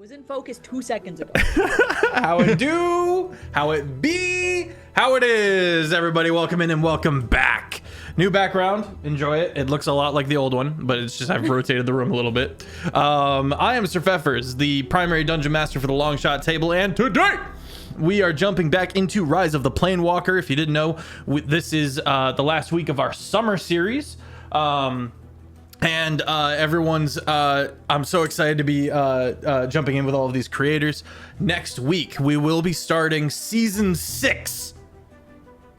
was in focus 2 seconds ago. How it do, how it be, how it is, everybody. Welcome in and welcome back. New background, enjoy it. It looks a lot like the old one, but it's just I've rotated the room a little bit. I am Sir Feffers, the primary dungeon master for the long shot table, and today we are jumping back into Rise of the Planewalker. If you didn't know, this is the last week of our summer series. And everyone's I'm so excited to be jumping in with all of these creators. Next week we will be starting season 6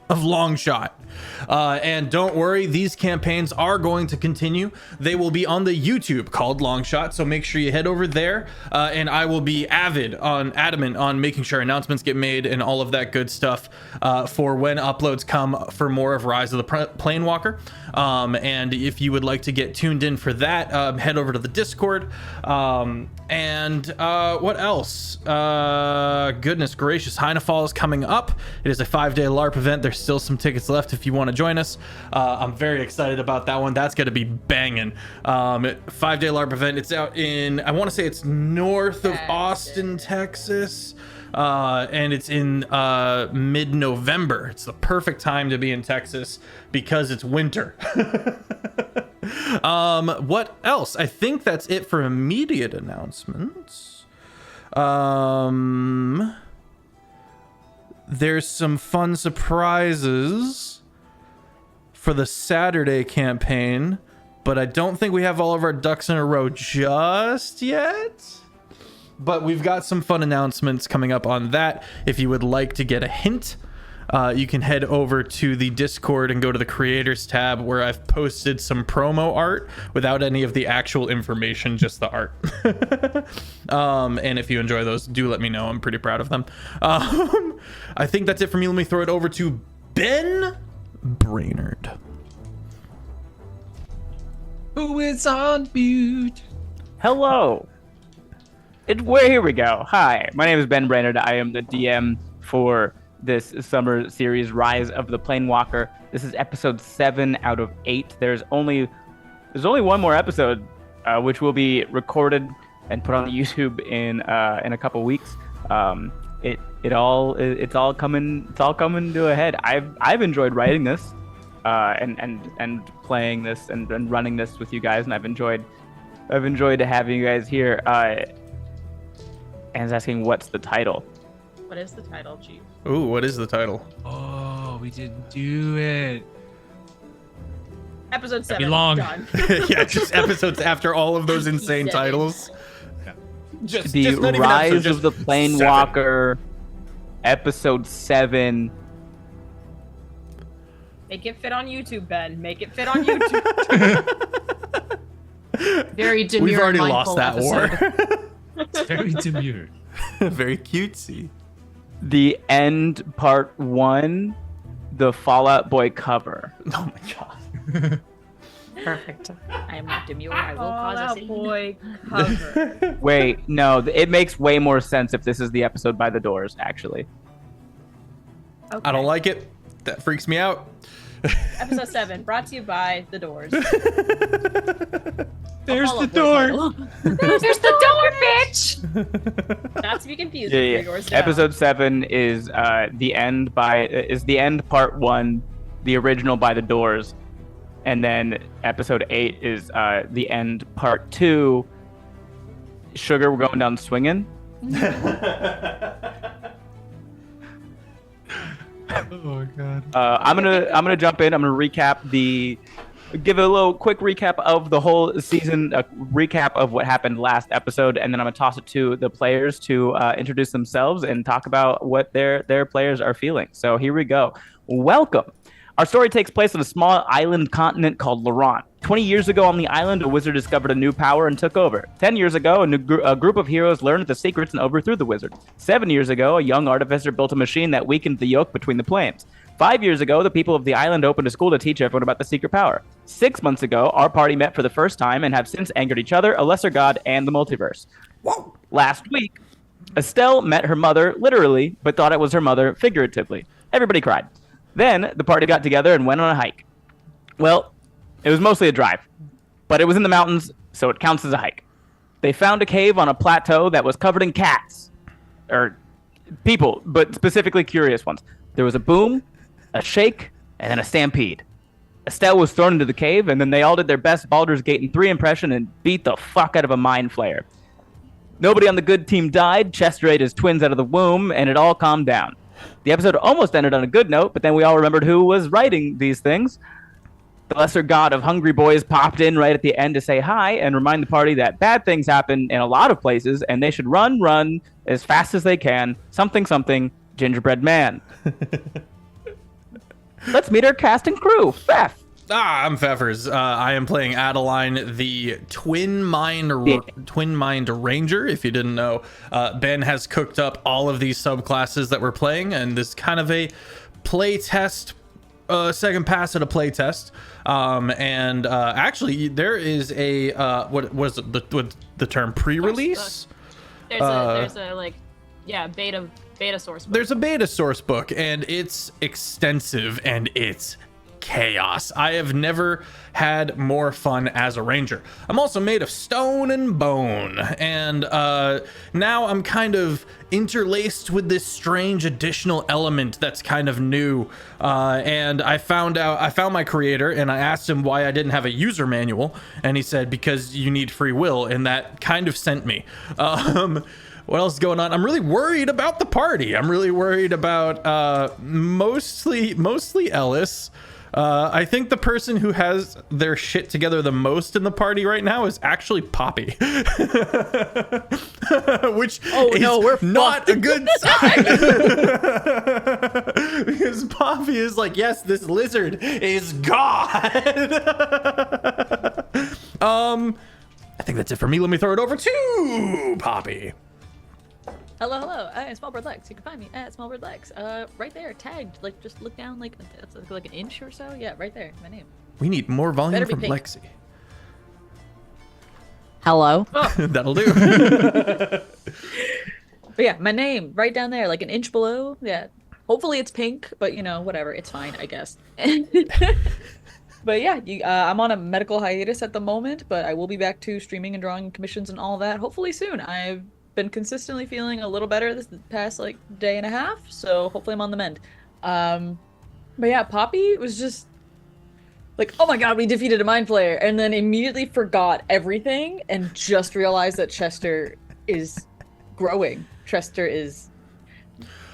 of Longshot, and don't worry, these campaigns are going to continue. They will be on the YouTube called Longshot, so make sure you head over there, and I will be adamant on making sure announcements get made and all of that good stuff for when uploads come for more of Rise of the Planewalker. And if you would like to get tuned in for that, head over to the Discord. And what else? Goodness gracious, Heinefall is coming up. It is a 5-day LARP event. There's still some tickets left if you want to join us. I'm very excited about that one. That's going to be banging. 5-day LARP event. It's out in, I want to say it's north of Austin, Texas. And it's in mid-November. It's the perfect time to be in Texas because it's winter. What else? I think that's it for immediate announcements. There's some fun surprises for the Saturday campaign, but I don't think we have all of our ducks in a row just yet. But we've got some fun announcements coming up on that. If you would like to get a hint, you can head over to the Discord and go to the creators tab, where I've posted some promo art without any of the actual information, just the art. And if you enjoy those, do let me know. I'm pretty proud of them. I think that's it for me. Let me throw it over to Ben Brainard, who is on mute. Hello. Here we go. Hi, my name is Ben Brainard. I am the DM for this summer series, Rise of the Planewalker. This is episode 7 out of 8. There's only one more episode, which will be recorded and put on YouTube in a couple weeks. It's all coming to a head. I've enjoyed writing this, and playing this and running this with you guys, and I've enjoyed having you guys here. And is asking, what's the title? What is the title, Chief? Ooh, what is the title? Oh, we didn't do it. Episode 7. Be long. Done. Yeah, just episodes after all of those insane titles. Yeah. Just The not even Rise episode, of the just Planewalker, episode 7. Make it fit on YouTube, Ben. Make it fit on YouTube. Very demure. We've already mindful lost that episode. war. It's very demure. Very cutesy. The End Part 1, the Fallout Boy cover. Oh my god. Perfect. I am not demure. I will cause a scene. Boy cover. Wait, no, it makes way more sense if this is the episode by the Doors, actually. Okay. I don't like it. That freaks me out. Episode 7, brought to you by The Doors. There's the door. There's the door, bitch. Not to be confused Yeah, with yeah. Three Doors Down. Episode 7 is the End Part 1, the original by the Doors, and then episode 8 is the End Part 2. Sugar, we're going down swinging. Oh god. I'm gonna jump in. I'm gonna give a little quick recap of the whole season, a recap of what happened last episode, and then I'm gonna toss it to the players to introduce themselves and talk about what their players are feeling. So here we go. Welcome. Our story takes place on a small island continent called Laurent. 20 years ago on the island, a wizard discovered a new power and took over. 10 years ago, a group of heroes learned the secrets and overthrew the wizard. 7 years ago, a young artificer built a machine that weakened the yoke between the planes. 5 years ago, the people of the island opened a school to teach everyone about the secret power. 6 months ago, our party met for the first time and have since angered each other, a lesser god, and the multiverse. Whoa. Last week, Estel met her mother literally, but thought it was her mother figuratively. Everybody cried. Then the party got together and went on a hike. Well, it was mostly a drive, but it was in the mountains, so it counts as a hike. They found a cave on a plateau that was covered in cats. Or people, but specifically curious ones. There was a boom, a shake, and then a stampede. Estel was thrown into the cave, and then they all did their best Baldur's Gate in 3 impression and beat the fuck out of a mind flayer. Nobody on the good team died, Chester ate his twins out of the womb, and it all calmed down. The episode almost ended on a good note, but then we all remembered who was writing these things. The lesser god of Hungry Boys popped in right at the end to say hi and remind the party that bad things happen in a lot of places, and they should run as fast as they can. Something, gingerbread man. Let's meet our cast and crew. Feff. I'm Feffers. I am playing Adaline, the Twin Mind Ranger. If you didn't know, Ben has cooked up all of these subclasses that we're playing, and this is kind of a play test, second pass at a play test. Actually, there is a what was the term pre-release? There's a like, yeah, beta source book. There's a beta source book, and it's extensive and it's chaos. I have never had more fun as a ranger. I'm also made of stone and bone, and now I'm kind of interlaced with this strange additional element that's kind of new. And I found my creator, and I asked him why I didn't have a user manual, and he said because you need free will, and that kind of sent me. What else is going on? I'm really worried about the party. I'm really worried about mostly Elis. I think the person who has their shit together the most in the party right now is actually Poppy. Which is not a good sign. Because Poppy is like, yes, this lizard is God. I think that's it for me. Let me throw it over to Poppy. Hello, I'm SmolBirdLex. You can find me at SmolBirdLex. Right there, tagged. Like, just look down, like, that's like an inch or so. Yeah, right there, my name. We need more volume Better be from pink. Lexi. Hello. That'll do. But yeah, my name, right down there, like an inch below. Yeah, hopefully it's pink, but you know, whatever, it's fine, I guess. But yeah, I'm on a medical hiatus at the moment, but I will be back to streaming and drawing commissions and all that hopefully soon. I've been consistently feeling a little better this past like day and a half, so hopefully I'm on the mend. But yeah, Poppy was just like, oh my god, we defeated a mind flayer, and then immediately forgot everything and just realized that Chester is growing. Chester is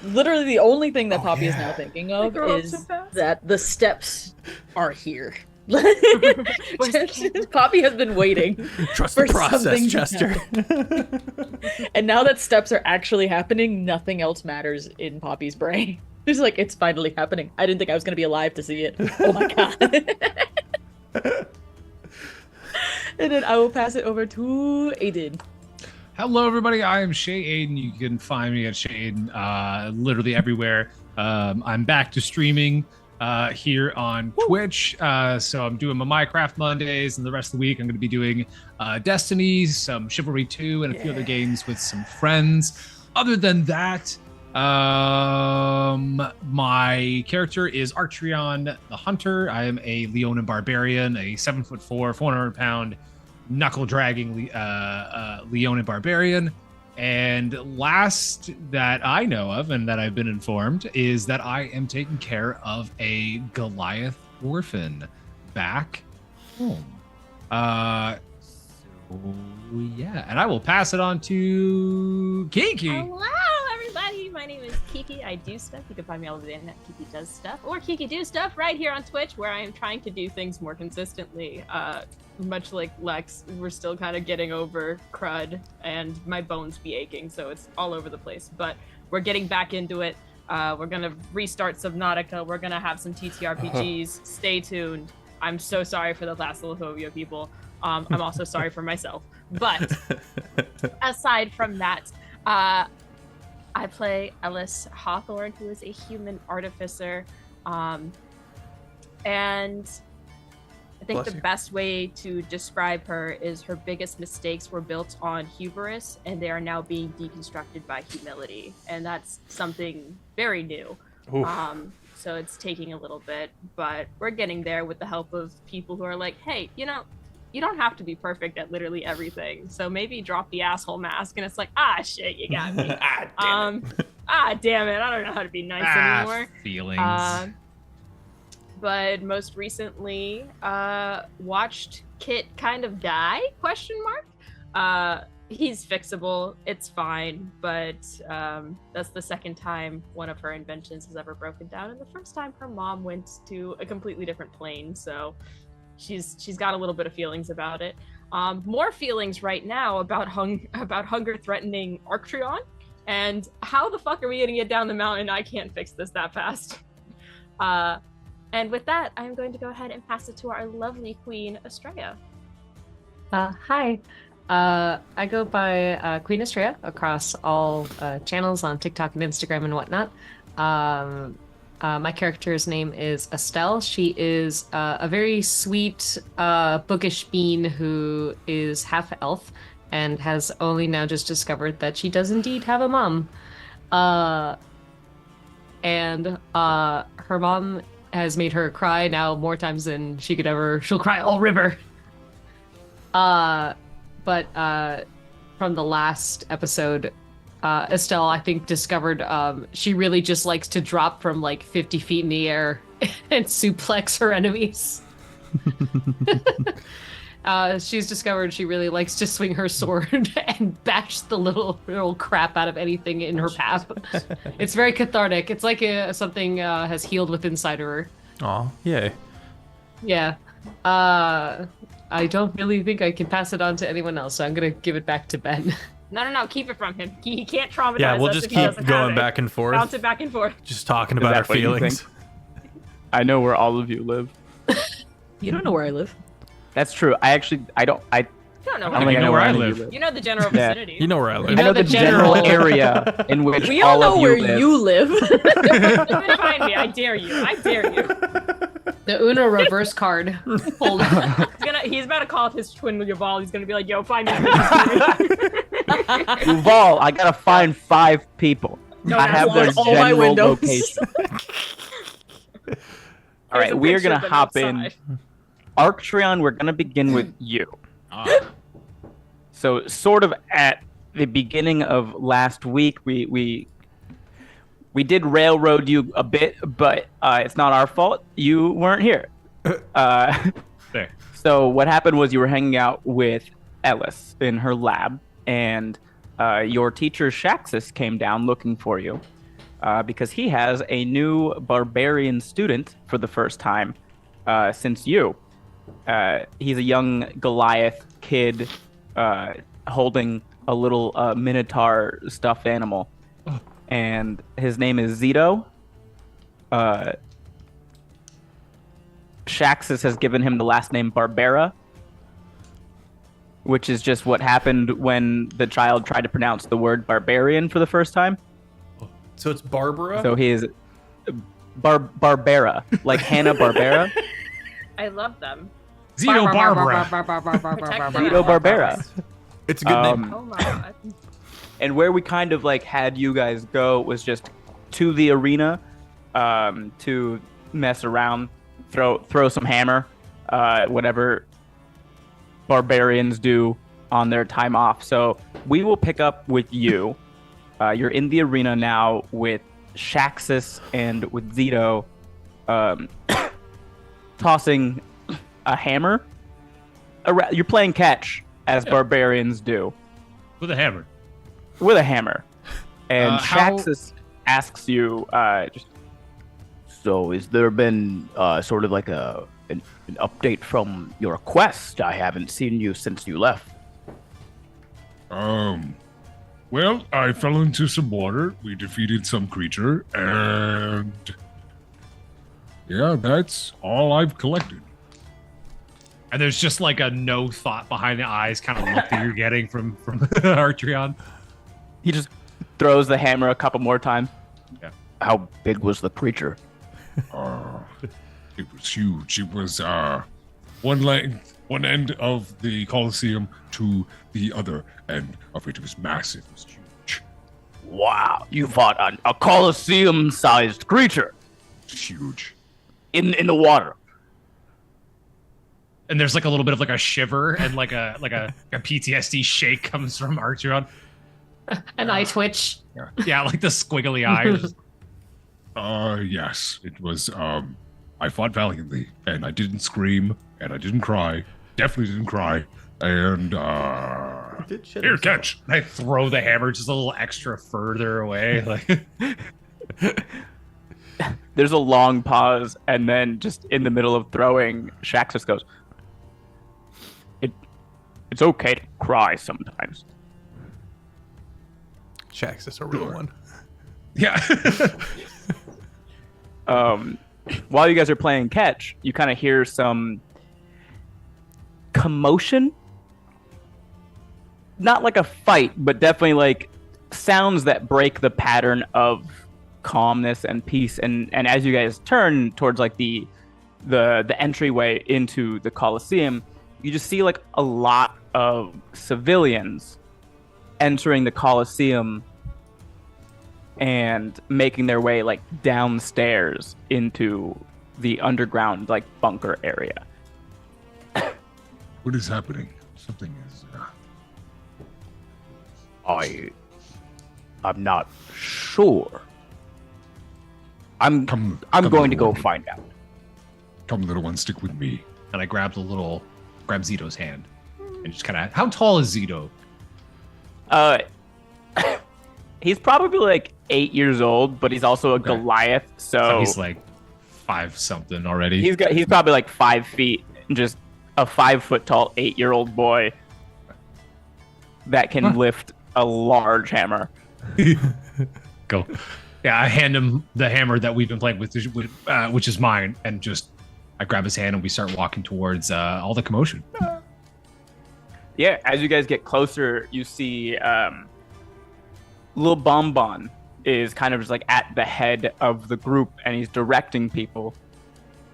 literally the only thing that Poppy is now thinking of is that the steps are here. Poppy has been waiting. Trust the process, Chester. And now that steps are actually happening, nothing else matters in Poppy's brain. She's like, it's finally happening. I didn't think I was going to be alive to see it. Oh my god. And then I will pass it over to Aiden. Hello, everybody. I am Chezaidan. You can find me at Chezaidan literally everywhere. I'm back to streaming here on Twitch. So I'm doing my Minecraft Mondays, and the rest of the week I'm going to be doing Destiny, some Chivalry 2, and a few other games with some friends. Other than that, my character is Arktreon the Hunter. I am a Leonin Barbarian, a 7'4", 400-pound knuckle-dragging Leonin Barbarian. And last that I know of, and that I've been informed, is that I am taking care of a Goliath orphan back home. So yeah, and I will pass it on to Kiki. Hello, everybody. My name is Kiki. I do stuff. You can find me all over the internet, KikiDoesStuff, or KikiDoesStuff right here on Twitch, where I am trying to do things more consistently. Much like Lex, we're still kind of getting over crud, and my bones be aching, so it's all over the place. But we're getting back into it. We're gonna restart Subnautica. We're gonna have some TTRPGs. Stay tuned. I'm so sorry for the last Lahovia people. I'm also sorry for myself. But aside from that, I play Elis Hawthorne, who is a human artificer, and I think the best way to describe her is her biggest mistakes were built on hubris, and they are now being deconstructed by humility, and that's something very new. So it's taking a little bit, but we're getting there with the help of people who are like, hey, you know, you don't have to be perfect at literally everything. So maybe drop the asshole mask and it's like, shit, you got me. Damn it. I don't know how to be nice anymore. Feelings. But most recently, watched Kit kind of die, ? He's fixable, it's fine, but that's the second time one of her inventions has ever broken down, and the first time her mom went to a completely different plane, so she's got a little bit of feelings about it. More feelings right now about hunger threatening Arktreon, and how the fuck are we gonna get down the mountain? I can't fix this that fast. And with that, I'm going to go ahead and pass it to our lovely QueenAstraea. Hi. I go by QueenAstraea across all channels on TikTok and Instagram and whatnot. My character's name is Estel. She is a very sweet, bookish bean who is half elf and has only now just discovered that she does indeed have a mom. And her mom has made her cry now more times than she could ever. She'll cry all river. But from the last episode, Estel, I think, discovered she really just likes to drop from like 50 feet in the air and suplex her enemies. She's discovered she really likes to swing her sword and bash the little crap out of anything in her path. It's very cathartic. It's like something has healed within inside of her. Aw, yay. Yeah. I don't really think I can pass it on to anyone else, so I'm gonna give it back to Ben. No, keep it from him. He can't traumatize Yeah, we'll us just if he keep doesn't have going it. back and forth. Bounce it back and forth. Just talking Is about that our what you feelings. think? I know where all of you live. You don't know where I live. That's true. I don't. You don't know I where don't think I know where I live. You know the general Yeah. vicinity. You know where I live. You I know the the general general- area in which We all all know of where live. you live. Even find me. I dare you. The Uno reverse card. Hold on. He's about to call up his twin Yuval. He's gonna be like, "Yo, find me." Duval, I gotta find 5 people. No, I have their all my general windows. location. All There's right, a we're picture gonna of them hop outside. in. Arktreon, we're gonna begin with you. Ah. So, sort of at the beginning of last week, we did railroad you a bit, but it's not our fault. You weren't here. There. So what happened was you were hanging out with Elis in her lab, and your teacher Shaxus came down looking for you because he has a new barbarian student for the first time since you. He's a young Goliath kid holding a little minotaur stuffed animal, and his name is Zito. Shaxus has given him the last name Barbera, which is just what happened when the child tried to pronounce the word barbarian for the first time. So it's Barbara? So he is Barbera, like Hanna-Barbera. I love them. Zito Barbara. Protect them Zito at all Barbera. costs. It's a good name. Oh my god. And where we kind of like had you guys go was just to the arena to mess around, throw some hammer, whatever barbarians do on their time off. So we will pick up with you. You're in the arena now with Shaxus and with Zito tossing a hammer. You're playing catch, as barbarians do. With a hammer. With a hammer. And how- Shaxus asks you, So, has there been sort of like an update from your quest? I haven't seen you since you left. Well, I fell into some water. We defeated some creature, and yeah, that's all I've collected. And there's just like a no thought behind the eyes kind of look that you're getting from Arktreon. he just throws the hammer a couple more times. How big was the creature? It was huge. It was one end of the Colosseum to the other end of it. It was massive. It was huge. Wow, you fought a Colosseum-sized creature It was huge. in the water. And there's like a little bit of like a shiver and like a PTSD shake comes from Arktreon. An eye twitch. Yeah, like the squiggly eyes. Yes, it was, I fought valiantly, and I didn't scream, and I didn't cry. Definitely didn't cry. And, here, catch. I throw the hammer just a little extra further away. Like, There's a long pause, and then just in the middle of throwing, Shax just goes, It's okay to cry sometimes. Shax is a real one. yeah. While you guys are playing catch, you kind of hear some commotion. Not like a fight, but definitely like sounds that break the pattern of calmness and peace. And as you guys turn towards like the entryway into the Colosseum, you just see like a lot of civilians entering the Colosseum and making their way like downstairs into the underground like bunker area. what is happening? Something is, I'm not sure. I'm come going to little go one. find out. Come, little one, stick with me. And I grab Zito's hand and just kind of, how tall is Zito? He's probably like 8 years old, but he's also a Goliath, so He's like 5 something already. he's probably like 5 feet, just a 5 foot tall 8-year-old boy that can lift a large hammer. Go. Yeah, I hand him the hammer that we've been playing with, which is mine, and just I grab his hand and we start walking towards all the commotion. Yeah, as you guys get closer, you see Lil Bonbon is kind of just like at the head of the group, and he's directing people.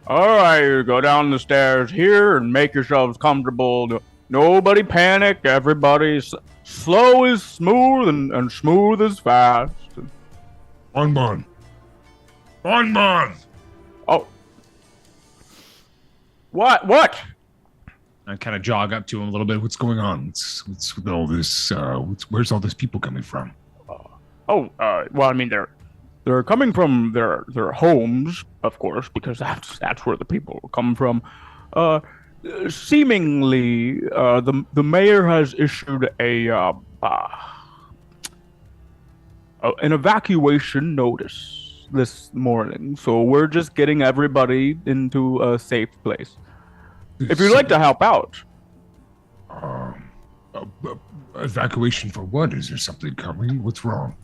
All right, go down the stairs here and make yourselves comfortable. Nobody panic. Everybody's slow is smooth and smooth is fast. Bonbon! Bonbon! Oh. What? I kind of jog up to him a little bit. What's going on? What's with all this, where's all this people coming from? Well, I mean, they're coming from their homes, of course, because that's where the people come from. Seemingly, the mayor has issued an evacuation notice this morning, so we're just getting everybody into a safe place. If you'd like to help out. Evacuation for what? Is there something coming? What's wrong?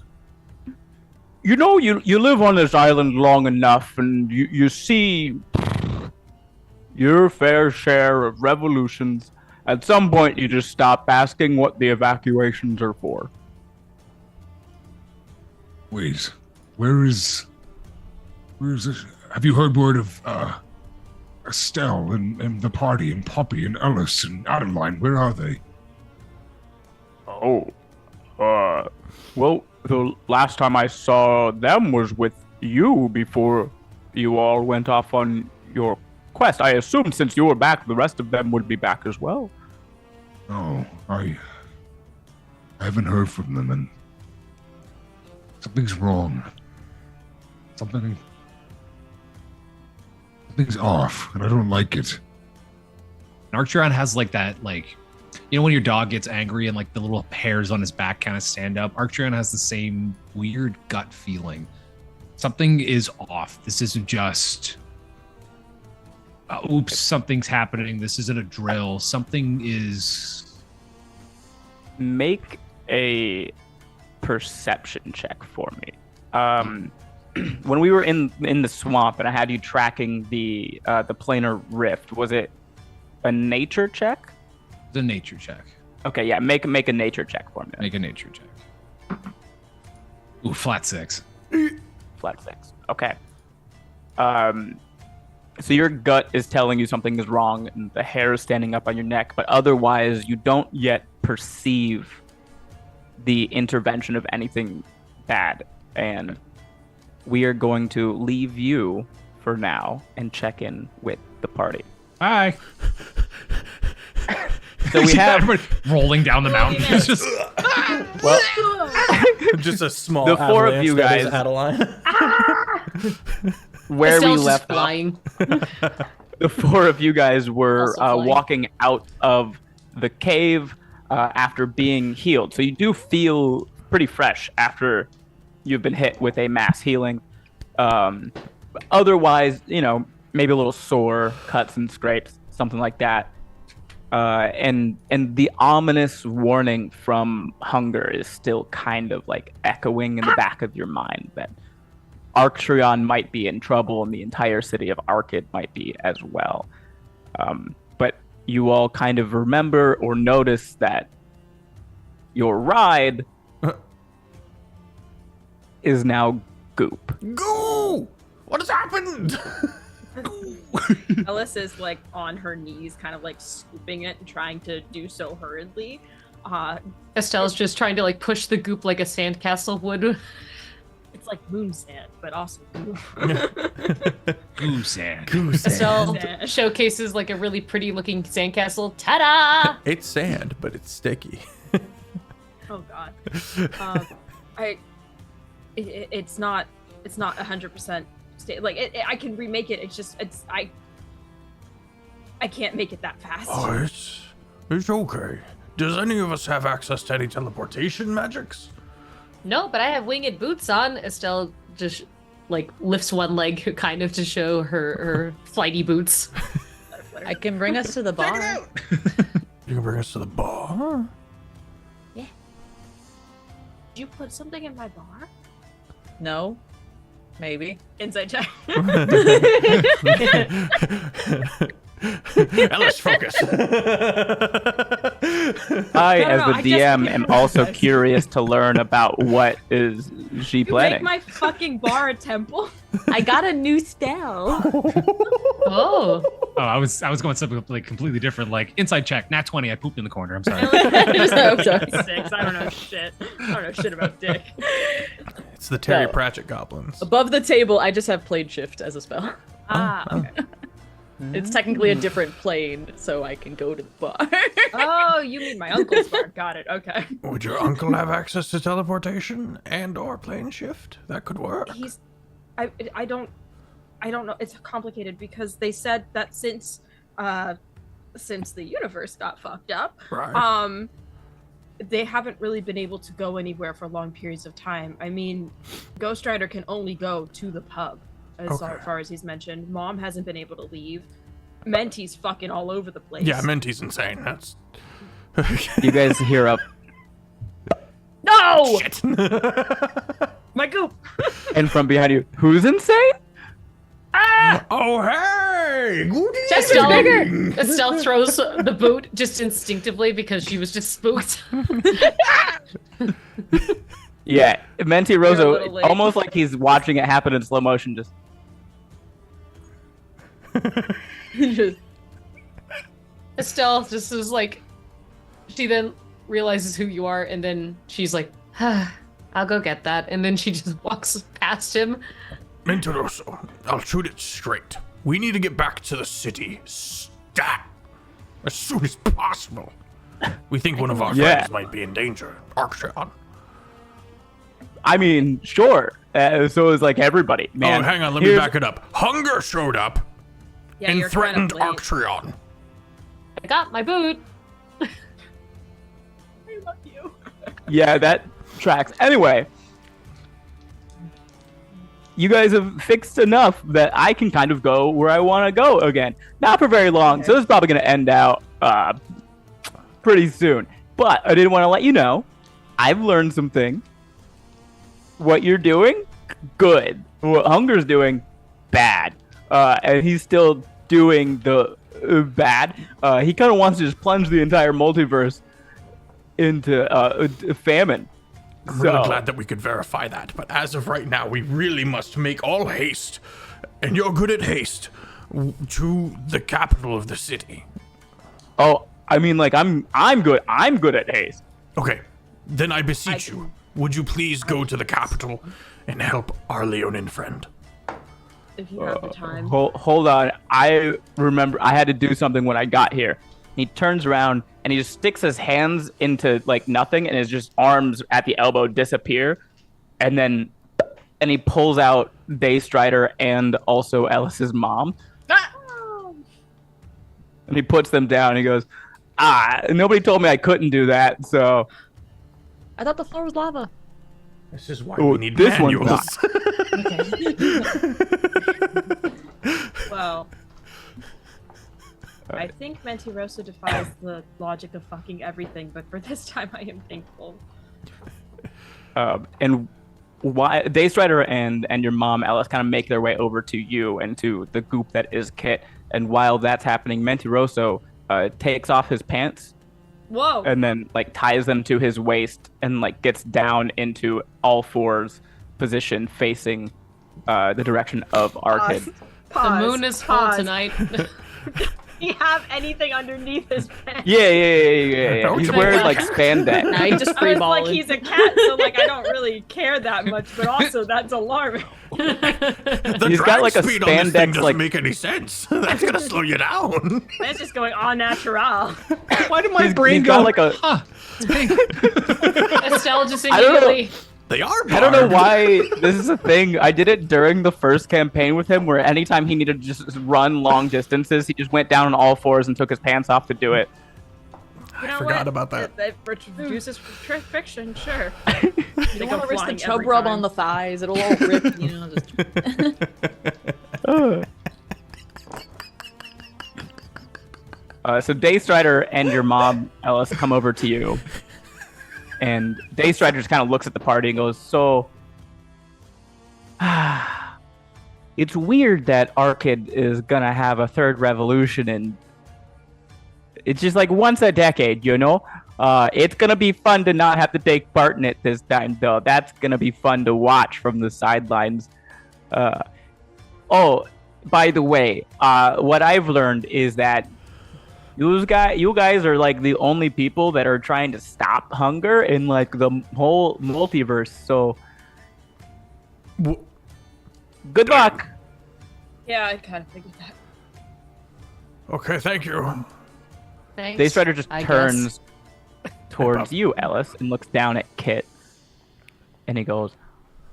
You know, you live on this island long enough, and you see your fair share of revolutions. At some point, you just stop asking what the evacuations are for. Wait, where is it? Have you heard word of Estel and the party and Poppy and Elis and Adaline? Where are they? Well, the last time I saw them was with you before you all went off on your quest. I assumed since you were back, the rest of them would be back as well. No, I haven't heard from them, and something's wrong. Something's off, and I don't like it. Arktreon has like that, like, you know when your dog gets angry and like the little hairs on his back kind of stand up? Arktreon has the same weird gut feeling. Something is off. This isn't just, oops, something's happening. This isn't a drill. Something is... Make a perception check for me. When we were in the swamp and I had you tracking the planar rift, was it a nature check? It's a nature check. Okay, yeah, make a nature check for me. Make a nature check. Ooh, flat 6. Flat 6. Okay. So your gut is telling you something is wrong and the hair is standing up on your neck, but otherwise you don't yet perceive the intervention of anything bad. And we are going to leave you for now and check in with the party. Bye. So we have rolling down the mountain. It's just Just a small The four of avalanche you that is guys- Adaline. where Estelle's we just left off. flying. The four of you guys were Also flying. walking out of the cave after being healed. So you do feel pretty fresh after you've been hit with a mass healing. Otherwise, maybe a little sore, cuts and scrapes, something like that. And the ominous warning from hunger is still kind of like echoing in the back of your mind that Arktreon might be in trouble and the entire city of Archid might be as well. But you all kind of remember or notice that your ride is now goop. Go! What has happened? Elis is like on her knees, kind of like scooping it and trying to do so hurriedly. Estelle's just trying to like push the goop like a sandcastle would. It's like moon sand, but also goop. goo sand. Estelle Sand. showcases like a really pretty looking sandcastle. Ta-da! It's sand, but it's sticky. Oh god. It's not 100% I can remake it. I can't make it that fast. Oh, it's okay. Does any of us have access to any teleportation magics? No, but I have winged boots on. Estelle just like lifts one leg kind of to show her flighty boots. I can bring us to the bar. You can bring us to the bar? Did you put something in my bar? No, maybe. Inside check. Ellis, focus. I, No, as no, the I DM, just- am also curious to learn about what is she You planning. make my fucking bar a temple. I got a new spell. Oh. Oh, I was going something like completely different. Like inside check, nat 20. I pooped in the corner. I'm sorry. I'm sorry. 6. I don't know shit. I don't know shit about dick. It's the Terry No. Pratchett goblins. Above the table, I just have Plane Shift as a spell. Okay. It's technically a different plane, so I can go to the bar. Oh, you mean my uncle's bar? Got it. Okay. Would your uncle have access to teleportation and or plane shift? That could work. I don't know. It's complicated because they said that since the universe got fucked up, Right. they haven't really been able to go anywhere for long periods of time. I mean, Ghost Rider can only go to the pub, as Okay. far as he's mentioned. Mom hasn't been able to leave. Menti's fucking all over the place. Yeah, Minty's insane. That's You guys hear up, No! shit. My goop! and from behind you, who's insane? Oh hey! Good Estelle throws the boot just instinctively because she was just spooked. Yeah, Menti You're a little Rosso, late. almost like he's watching it happen in slow motion. Just Just- Estelle just is like, she then realizes who you are, and then she's like, I'll go get that. And then she just walks past him. Mentiroso, I'll shoot it straight. We need to get back to the city. Stat! As soon as possible. We think one of our Yeah. friends might be in danger. Arktreon. I mean, sure. So is like everybody, man. Oh, hang on, let me Here's- back it up. Hunger showed up Yeah, and you're threatened kind of late. Arktreon. I got my boot. I love you. Yeah, that tracks. Anyway, you guys have fixed enough that I can kind of go where I want to go again. Not for very long, so this is probably going to end out pretty soon. But I did want to let you know, I've learned some things. What you're doing, good. What Hunger's doing, bad. And he's still doing the bad. He kind of wants to just plunge the entire multiverse into famine. I'm really So- glad that we could verify that, but as of right now, we really must make all haste, and you're good at haste, to the capital of the city. Oh, I mean, like I'm good. I'm good at haste. Okay, then I beseech you, would you please go to the capital and help our Leonin friend? If you have the time. Hold on. I remember I had to do something when I got here. He turns around and he just sticks his hands into like nothing, and his just arms at the elbow disappear, and he pulls out Daystrider and also Elis's mom, and he puts them down. And he goes, nobody told me I couldn't do that, so. I thought the floor was lava. This is why we need this manuals. Well, I think Mentirosa defies the logic of fucking everything, but for this time I am thankful. And why Daystrider and your mom Elis kind of make their way over to you and to the goop that is Kit, and while that's happening, Mentiroso takes off his pants. Whoa! And then like ties them to his waist and like gets down into all fours position facing the direction of Archid. The moon is full tonight. Does he have anything underneath his pants? Yeah. He's wearing like spandex. Now he just I free was like, balling. he's a cat, so like I don't really care that much, but also that's alarming. The He's got, like, a drag speed on this thing spandex, doesn't like- make any sense. That's gonna slow you down. That's just going en natural. Why did my He's brain got go? like a- Huh, it's pink. Estelle just I don't know. immediately. They are. I don't know barred. why this is a thing. I did it during the first campaign with him, where anytime he needed to just run long distances, he just went down on all fours and took his pants off to do it. You know forgot what? about that. It reduces friction, sure. You don't want to risk the chub rub on the thighs. It'll all rip, you know. Just... So Daystrider and your mom, Elis, come over to you. And Daystrider just kind of looks at the party and goes, so... it's weird that Archid is going to have a third revolution, and it's just like once a decade, you know? It's going to be fun to not have to take part in it this time, though. That's going to be fun to watch from the sidelines. Oh, by the way, what I've learned is that you guys are like the only people that are trying to stop hunger in like the whole multiverse. So, good luck. Yeah, I kind of figured that. Okay, thank you. Thanks. Daystrider just I turns guess. towards you, Elis, and looks down at Kit, and he goes,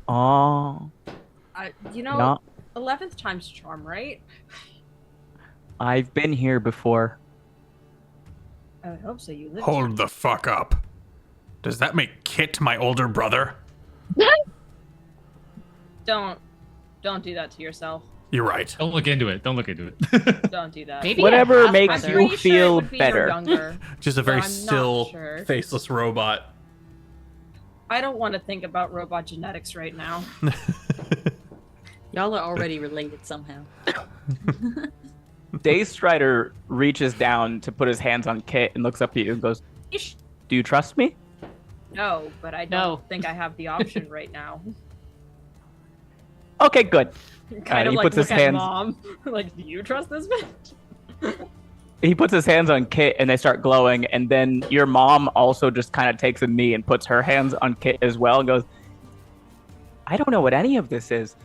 "Oh, You know, not. 11th time's charm, right? I've been here before." I would hope so. You live. Hold the fuck up. Does that make Kit my older brother? Don't do that to yourself. You're right. Don't look into it. Don't look into it. Don't do that. Maybe Whatever a makes half-brother. you Pretty sure it feel would be better. your younger. Just a very I'm not still, sure. faceless robot. I don't want to think about robot genetics right now. Y'all are already related somehow. Daystrider reaches down to put his hands on Kit and looks up at you and goes, Ish. "Do you trust me?" No, but I don't No. think I have the option right now. Okay, good. Kind of he like puts look his at hands- mom. Like, do you trust this bitch? He puts his hands on Kit and they start glowing, and then your mom also just kind of takes a knee and puts her hands on Kit as well and goes, "I don't know what any of this is."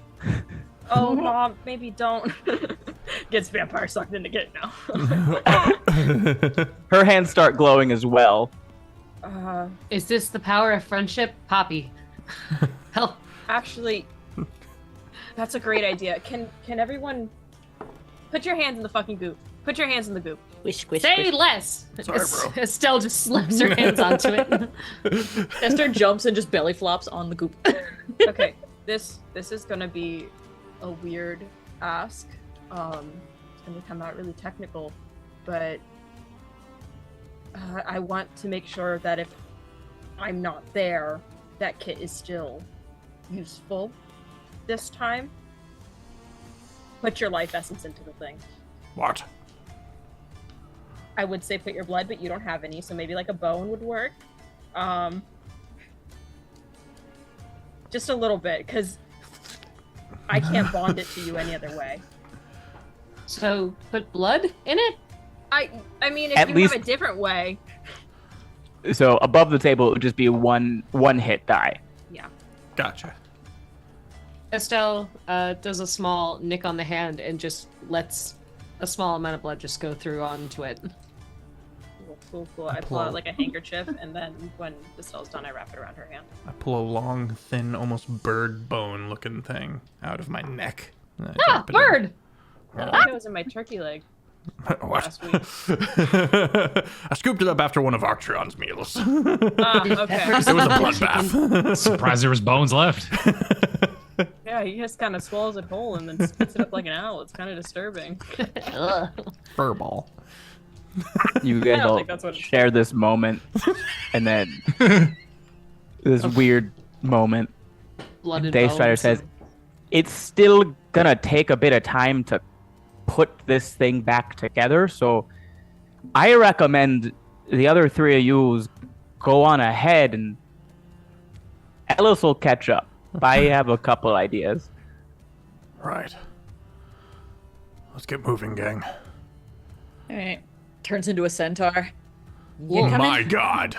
Oh, mom, maybe don't. Gets vampire sucked into Kit now. Her hands start glowing as well. Is this the power of friendship, Poppy? Help. Actually, that's a great idea. Can everyone put your hands in the fucking goop? Put your hands in the goop. Squish, squish, Say squish. less. Sorry, bro. Estelle just slaps her hands onto it. Esther jumps and just belly flops on the goop. Okay, this is gonna be a weird ask. It's gonna come out really technical, but I want to make sure that if I'm not there, that Kit is still useful this time. Put your life essence into the thing. What? I would say put your blood, but you don't have any, so maybe like a bone would work. Just a little bit, because I can't bond it to you any other way. So put blood in it? I mean, if At you least- have a different way, So above the table, it would just be one hit die. yeah. Gotcha. Estelle does a small nick on the hand and just lets a small amount of blood just go through onto it. Cool. I pull out like a handkerchief, and then when the spell's done, I wrap it around her hand. I pull a long, thin, almost bird bone looking thing out of my neck. and I Ah, drop it in. bird! I think it was in my turkey leg What? last week. I scooped it up after one of Arktreon's meals. Ah, okay. It was a bloodbath. Surprised there was bones left. Yeah, he just kind of swallows it whole and then spits it up like an owl. It's kind of disturbing. Furball. You I guys don't all think that's what it's share this moment, and then this weird moment. Blood and Day bones. Strider says, "It's still gonna take a bit of time to put this thing back together, so I recommend the other three of you go on ahead, and Elis will catch up. I have a couple ideas." Right. Let's get moving, gang. All right. Turns into a centaur. Oh my god.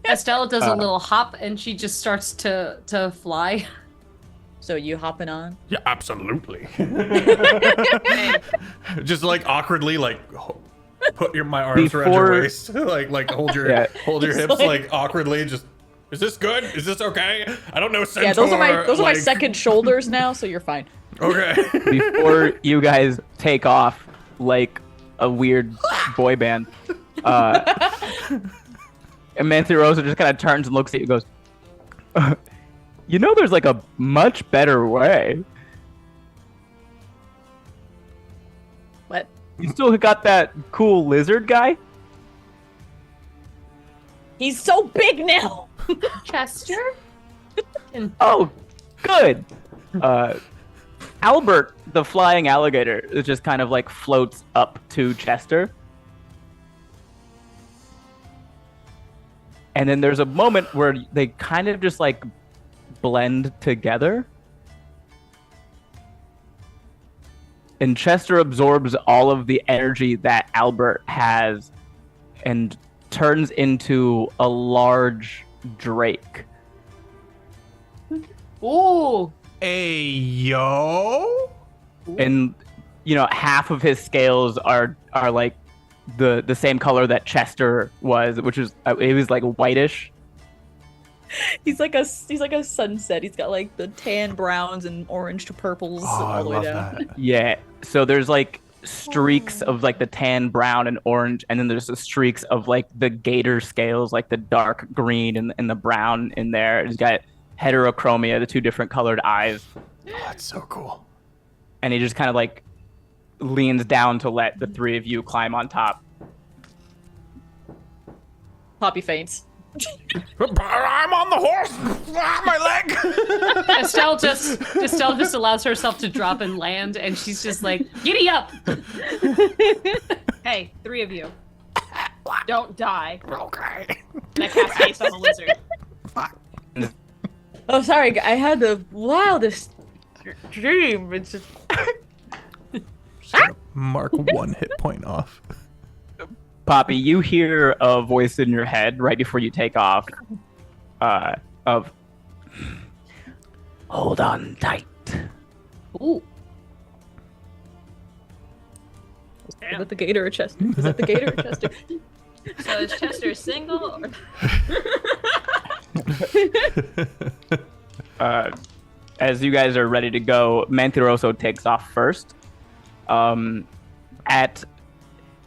Estelle does a little hop and she just starts to fly. So you hopping on? Yeah, absolutely. Just like awkwardly, like put my arms around your Before- waist, like hold your Yeah. hips, like awkwardly. Just, is this good? Is this okay? I don't know. Centaur, Yeah, those are my like- second shoulders now, so you're fine. Okay. Before you guys take off like a weird boy band, and Manthey Rosa just kind of turns and looks at you and goes, "You know there's like a much better way. What? You still got that cool lizard guy?" He's so big now. Chester? Oh, good. Albert, the flying alligator, it just kind of like floats up to Chester. And then there's a moment where they kind of just like blend together. And Chester absorbs all of the energy that Albert has and turns into a large drake. Ooh. Hey, yo. And you know, half of his scales are like the same color that Chester was, which was it was like whitish. He's like a sunset. He's got like the tan browns and orange to purples all the way down. Yeah. So there's like streaks of like the tan, brown, and orange, and then there's the streaks of like the gator scales, like the dark green and the brown in there. He's got heterochromia, the two different colored eyes. Oh, that's so cool. And he just kind of like leans down to let the three of you climb on top. Poppy faints. I'm on the horse. My leg. Estelle just allows herself to drop and land, and she's just like, giddy up! Hey, three of you. Don't die. Okay. And I cast haste on the lizard. Oh, sorry. I had the wildest dream. It's just... Mark 1 hit point off. Poppy, you hear a voice in your head right before you take off of hold on tight. Ooh. Damn. Is that the gator or Chester? Is that the gator or Chester? So is Chester single? Or... As you guys are ready to go, Mantiroso takes off first. At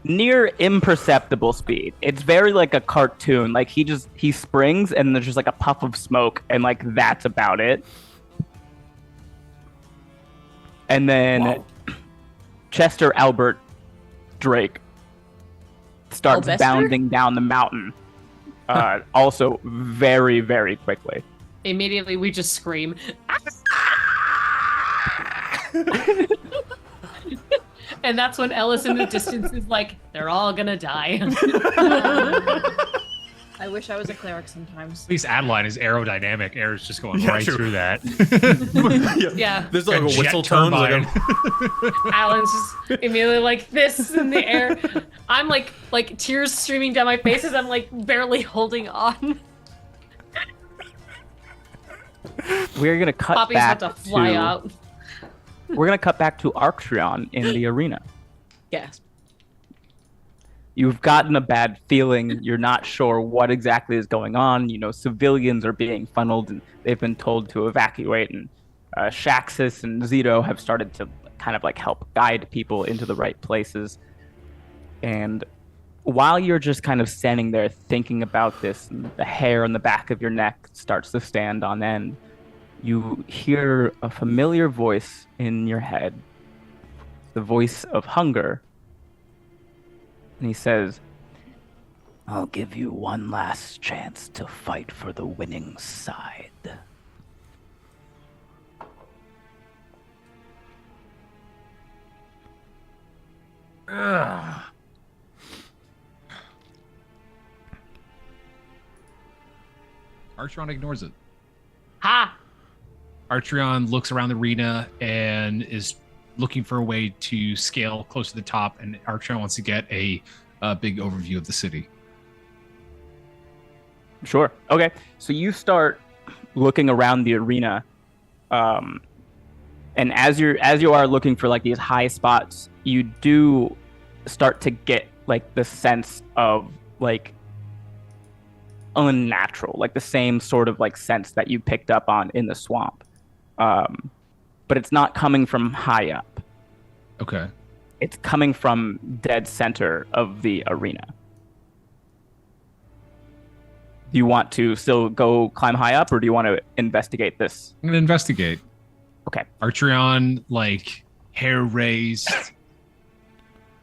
near imperceptible speed. It's very like a cartoon. Like he springs and there's just like a puff of smoke and like that's about it. And then Chester Albert Drake starts Albester? bounding down the mountain. Also very, very quickly. Immediately we just scream. And that's when Elis in the distance is like, they're all gonna die. I wish I was a cleric sometimes. At least Adaline is aerodynamic. Air is just going Yeah, right true. through that. Yeah. There's like A a jet whistle tone. Like turbine. Alan's just immediately like this in the air. I'm like tears streaming down my face as I'm like barely holding on. We're gonna cut Poppy's back about to fly out. We're gonna cut back to Arktreon in the arena. Gasp. You've gotten a bad feeling. You're not sure what exactly is going on. You know, civilians are being funneled, and they've been told to evacuate. And Shaxis and Zito have started to kind of like help guide people into the right places. And while you're just kind of standing there thinking about this, and the hair on the back of your neck starts to stand on end, you hear a familiar voice in your head, the voice of Hunger. And he says, I'll give you one last chance to fight for the winning side. Ugh. Archtreon ignores it. Ha! Archtreon looks around the arena and is looking for a way to scale close to the top, and Archtreon wants to get a big overview of the city. Sure. Okay. So you start looking around the arena, and as you are looking for like these high spots, you do start to get like the sense of like unnatural, like the same sort of like sense that you picked up on in the swamp. But it's not coming from high up. Okay. It's coming from dead center of the arena. Do you want to still go climb high up, or do you want to investigate this? I'm gonna investigate. Okay. Archtreon, like, hair raised,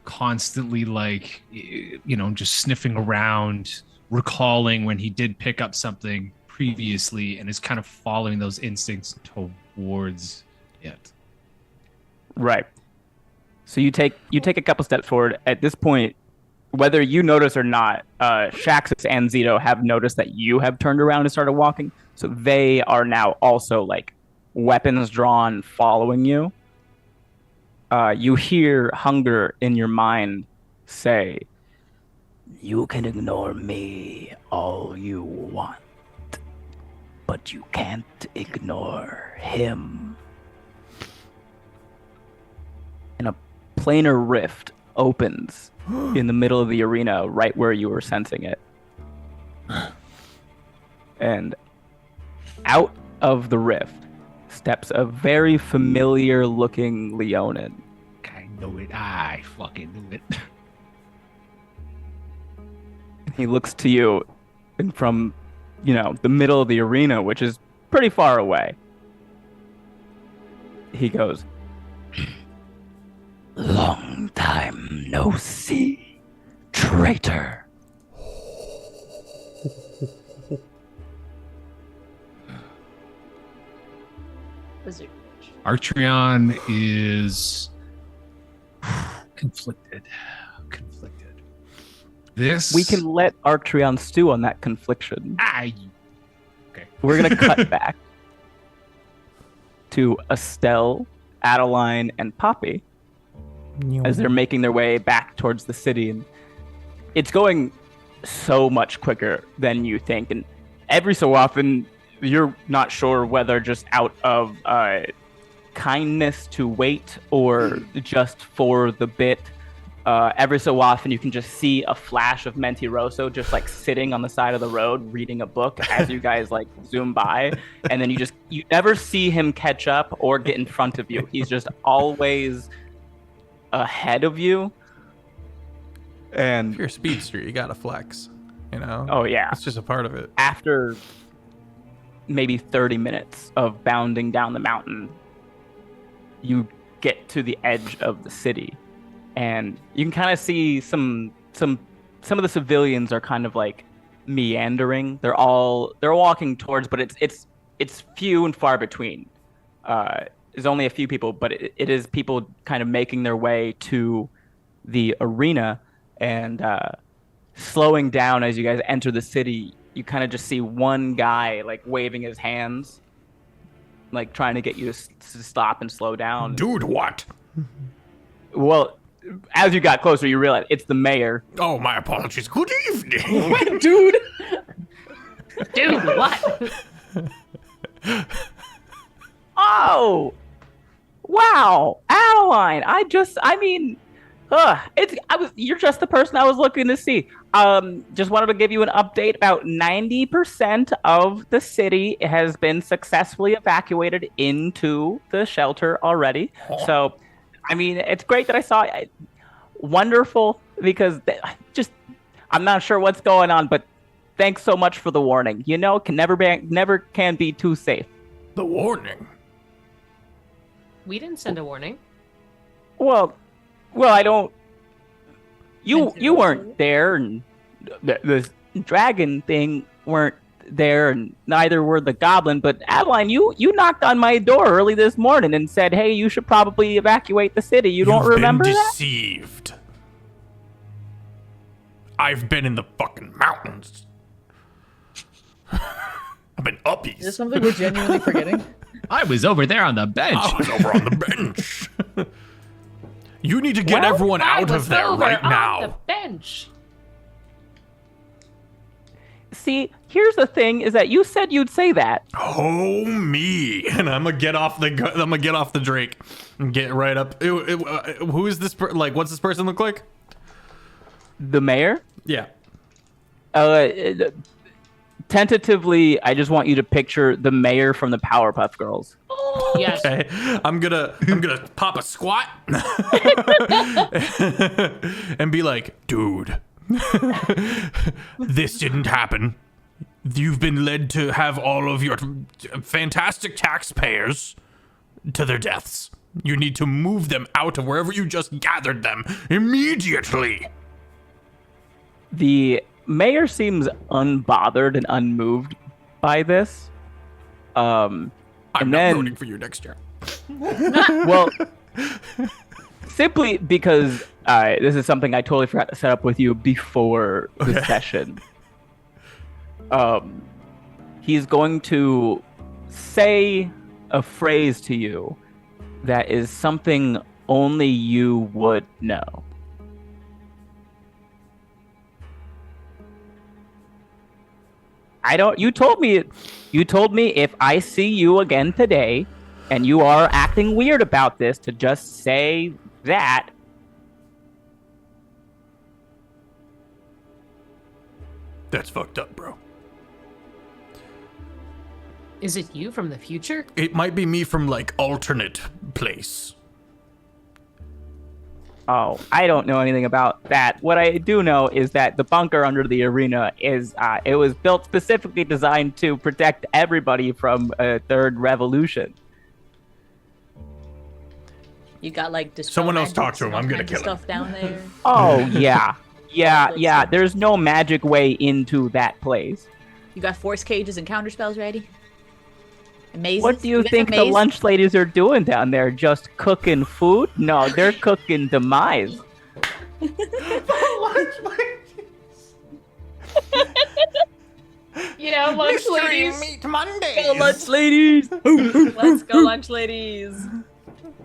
constantly, like, you know, just sniffing around, recalling when he did pick up something previously, and is kind of following those instincts towards it. Right. So you take a couple steps forward. At this point, whether you notice or not, Shaxis and Zito have noticed that you have turned around and started walking. So they are now also like weapons drawn, following you. You hear Hunger in your mind say, "You can ignore me all you want, but you can't ignore him." And a planar rift opens in the middle of the arena, right where you were sensing it. And out of the rift steps a very familiar looking Leonin. I know it. I fucking knew it. He looks to you, and from, you know, the middle of the arena, which is pretty far away, he goes, "Long time no see, traitor." Wizard. Archtreon is conflicted. This We can let Arktreon stew on that confliction. Okay. We're going to cut back to Estel, Adaline, and Poppy as they're making their way back towards the city. And it's going so much quicker than you think. And every so often, you're not sure whether just out of kindness to wait or just for the bit. Every so often, you can just see a flash of Mentiroso just like sitting on the side of the road reading a book as you guys like zoom by, and then you never see him catch up or get in front of you. He's just always ahead of you. And If you're a speedster, you gotta flex, you know? oh yeah, It's just a part of it. after maybe 30 minutes of bounding down the mountain, you get to the edge of the city, and you can kind of see some of the civilians are kind of like meandering. They're walking towards, but it's few and far between. There's only a few people, but it is people kind of making their way to the arena and slowing down as you guys enter the city. You kind of just see one guy like waving his hands, like trying to get you to stop and slow down. Dude, what? Well, as you got closer, you realize it's the mayor. Oh, my apologies. Good evening. Dude! Dude, what? Oh, wow, Adaline. You're just the person I was looking to see. Just wanted to give you an update. About 90% of the city has been successfully evacuated into the shelter already. So, I mean, it's great that I saw it. Wonderful, because I'm not sure what's going on, but thanks so much for the warning. You know, never can be too safe. The warning? We didn't send a warning. Well, I don't. You weren't there, and the dragon thing weren't there, and neither were the goblin. But Adaline, you knocked on my door early this morning and said, "Hey, you should probably evacuate the city." You don't remember that? You've been deceived. I've been in the fucking mountains. I've been uppies. Is this something we're genuinely forgetting? I was over there on the bench. I was over on the bench. You need to get everyone out of there right now. The bench. See, here's the thing: is that you said you'd say that. Oh me, and I'm gonna get off the Drake and get right up. Who is this? What's this person look like? The mayor? Yeah. Tentatively, I just want you to picture the mayor from the Powerpuff Girls. Oh, yes. Okay. I'm gonna pop a squat and be like, dude, this didn't happen. You've been led to have all of your fantastic taxpayers to their deaths. You need to move them out of wherever you just gathered them immediately. The mayor seems unbothered and unmoved by this. I'm not voting for you next year. Well, simply because this is something I totally forgot to set up with you before the session. He's going to say a phrase to you that is something only you would know. You told me if I see you again today and you are acting weird about this, to just say that. That's fucked up, bro. Is it you from the future? It might be me from alternate place. Oh, I don't know anything about that. What I do know is that the bunker under the arena it was built specifically designed to protect everybody from a third revolution. You got someone else talk to him. I'm gonna kill him. Stuff down there. Oh yeah. There's no magic way into that place. You got force cages and counter spells ready. Amazing. What do you think the lunch ladies are doing down there? Just cooking food? No, they're cooking demise. Lunch ladies. Meat Mondays. Go lunch ladies. Let's go, lunch ladies.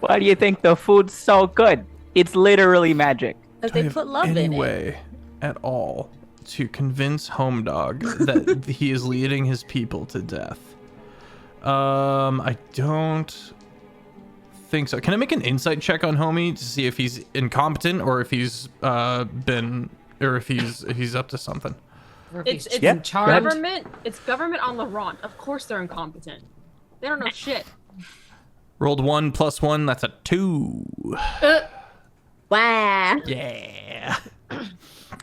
Why do you think the food's so good? It's literally magic. Because they put love in it. Way at all to convince Homedog that he is leading his people to death? I don't think so. Can I make an insight check on Homie to see if he's incompetent or if he's if he's up to something? It's in charge. government. It's government on Laurent. Of course they're incompetent. They don't know shit. Rolled 1 + 1. That's a 2. Wow. Yeah.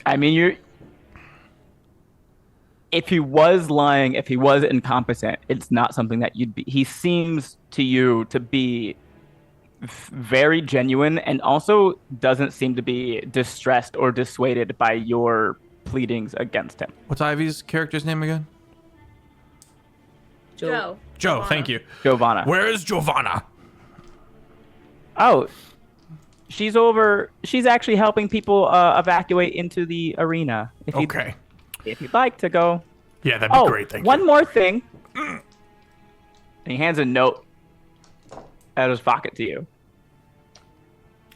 I mean, if he was lying, if he was incompetent, it's not something that you'd be. He seems to you to be very genuine and also doesn't seem to be distressed or dissuaded by your pleadings against him. What's Ivy's character's name again? Joe. Joe, thank you. Giovanna. Where is Giovanna? Oh, she's over. She's actually helping people evacuate into the arena. Okay. If you'd like to go. Yeah, that'd be great. Thank you. One more thing. And he hands a note out of his pocket to you.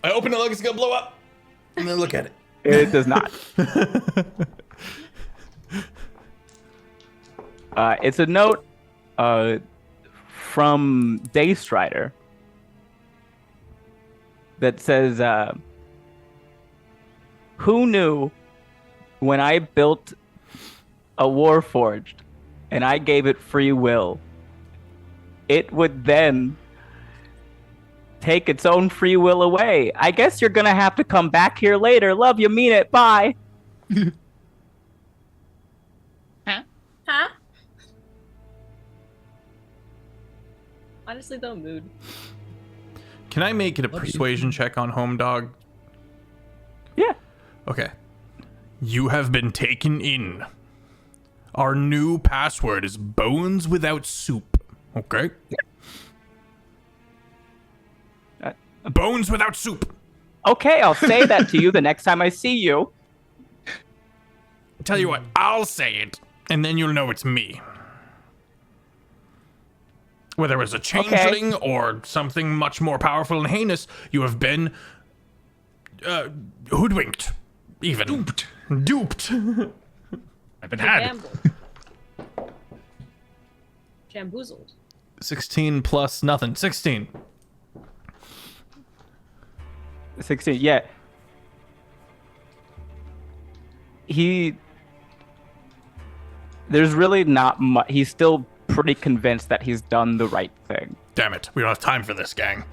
I open it like it's gonna blow up, and then look at it. It does not. It's a note from Daystrider that says, Who knew when I built a Warforged and I gave it free will, it would then take its own free will away? I guess you're gonna have to come back here later. Love you, mean it. Bye. Huh? Honestly, though, mood. Can I make it a persuasion check on Home Dog? Yeah. Okay. You have been taken in. Our new password is bones without soup. Okay? Bones without soup. Okay, I'll say that to you the next time I see you. Tell you what, I'll say it, and then you'll know it's me. Whether it was a changeling or something much more powerful and heinous, you have been hoodwinked, even. Duped. I've been had. Jamboozled. 16 plus nothing. 16. 16, yeah. There's really not much. He's still pretty convinced that he's done the right thing. Damn it. We don't have time for this, gang.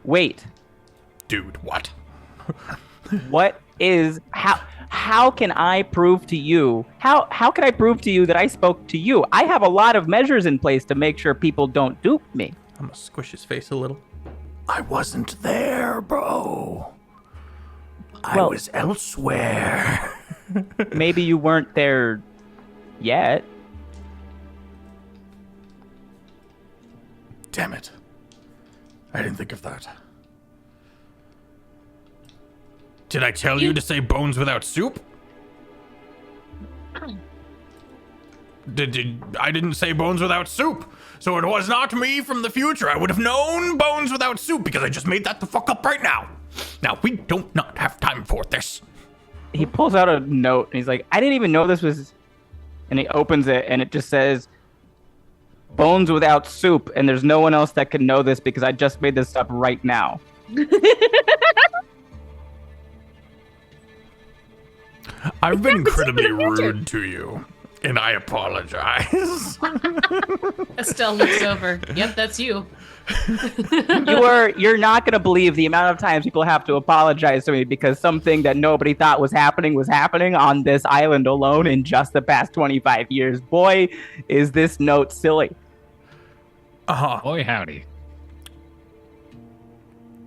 Wait. Dude, what? What is... How can I prove to you... How can I prove to you that I spoke to you? I have a lot of measures in place to make sure people don't dupe me. I'm gonna squish his face a little. I wasn't there, bro. I was elsewhere. Maybe you weren't there yet. Damn it. I didn't think of that. Did I tell you to say bones without soup? I didn't say bones without soup. So it was not me from the future. I would have known bones without soup because I just made that the fuck up right now. Now, we don't not have time for this. He pulls out a note and he's like, I didn't even know this was... And he opens it and it just says, bones without soup. And there's no one else that can know this because I just made this up right now. I've been incredibly rude to you, and I apologize. Estelle looks over. Yep, that's you. You're not going to believe the amount of times people have to apologize to me because something that nobody thought was happening on this island alone in just the past 25 years. Boy, is this note silly. Uh-huh. Boy, howdy.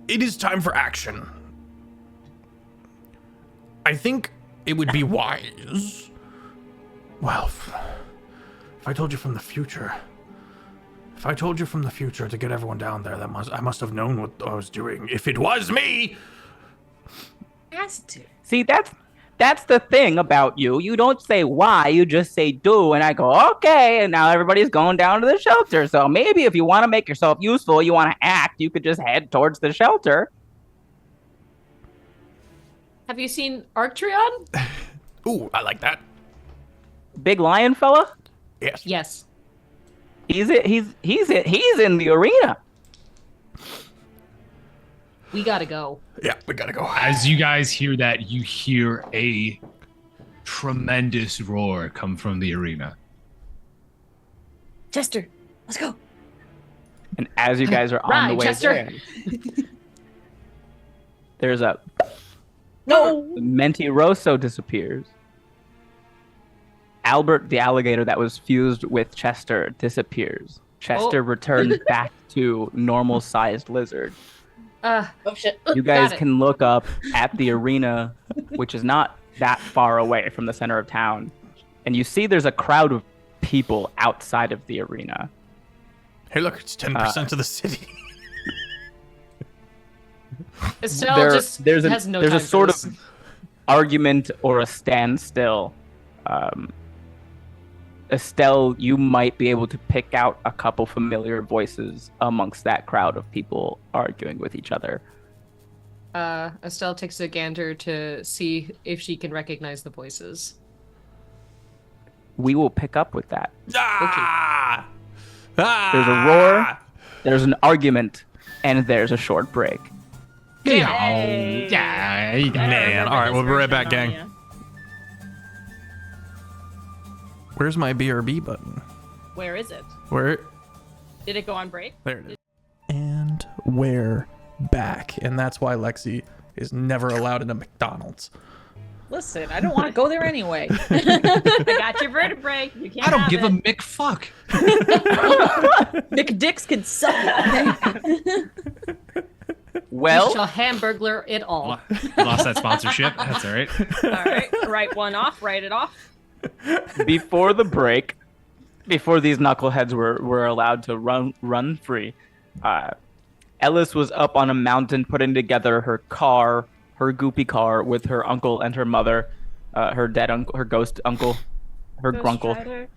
It is time for action. I think it would be wise. Well, if I told you from the future... If I told you from the future to get everyone down there, I must have known what I was doing. If it was me! Has to. See, that's the thing about you. You don't say why, you just say do, and I go, okay, and now everybody's going down to the shelter. So maybe if you want to make yourself useful, you want to act, you could just head towards the shelter. Have you seen Arktreon? Ooh, I like that. Big lion fella? Yes. Yes. He's in the arena. We gotta go. Yeah, we gotta go. As you guys hear that, you hear a tremendous roar come from the arena. Chester, let's go. And as you guys are on the way Chester. there, there's a... No. Mentiroso disappears. Albert the alligator that was fused with Chester disappears. Chester returns back to normal-sized lizard. Oh shit. You guys Got it. can look up at the arena, which is not that far away from the center of town, and you see there's a crowd of people outside of the arena. Hey, look, it's 10% of the city. Estelle just has no there's time a sort for of argument or a standstill. Estelle, you might be able to pick out a couple familiar voices amongst that crowd of people arguing with each other. Estelle takes a gander to see if she can recognize the voices. We will pick up with that. Ah! Ah! There's a roar, there's an argument, and there's a short break. Yeah. Hey, you got it. Man, all right, we'll be right back, gang. Where's my BRB button? Where is it? Where? Did it go on break? There it is. And we're back. And that's why Lexi is never allowed in a McDonald's. Listen, I don't want to go there anyway. I got your vertebrae. You can't I don't have give it. a Mick fuck. McDicks can suck it. Well, We shall hamburglar it all. Lost that sponsorship. That's all right. All right, write one off. Write it off. before the break, before these knuckleheads were allowed to run free, Elis was up on a mountain putting together her goopy car with her uncle and her mother, her dead uncle, her ghost uncle, her grunkle,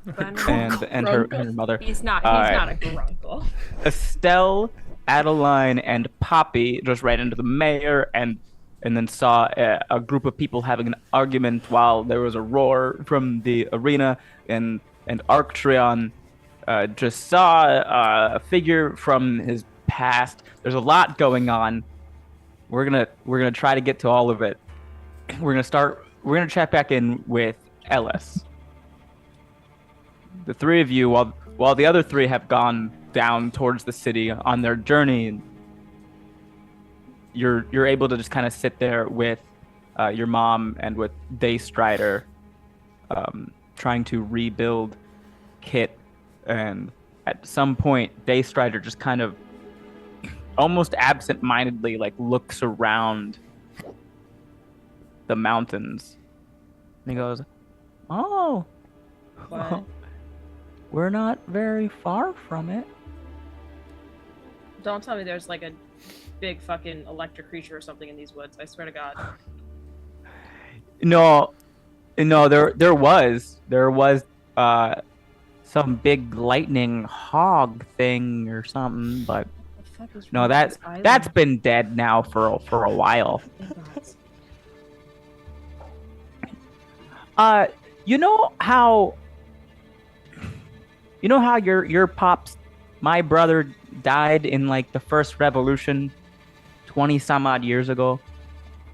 and her mother. He's not a grunkle. Estel, Adaline, and Poppy just ran into the mayor and then saw a group of people having an argument while there was a roar from the arena, and Arktreon just saw a figure from his past. There's a lot going on. We're gonna try to get to all of it. We're gonna check back in with Elis. The three of you, while the other three have gone down towards the city on their journey, you're able to just kind of sit there with your mom and with Daystrider, trying to rebuild Kit. And at some point, Daystrider just kind of almost absent-mindedly looks around the mountains, and he goes, "Oh, What? we're not very far from it." Don't tell me there's like a big fucking electric creature or something in these woods. I swear to God. No, there was some big lightning hog thing or something, but What the fuck is no, wrong with this that's island? been dead now for a while. You know how your pops, my brother, died in the first revolution 20 some odd years ago?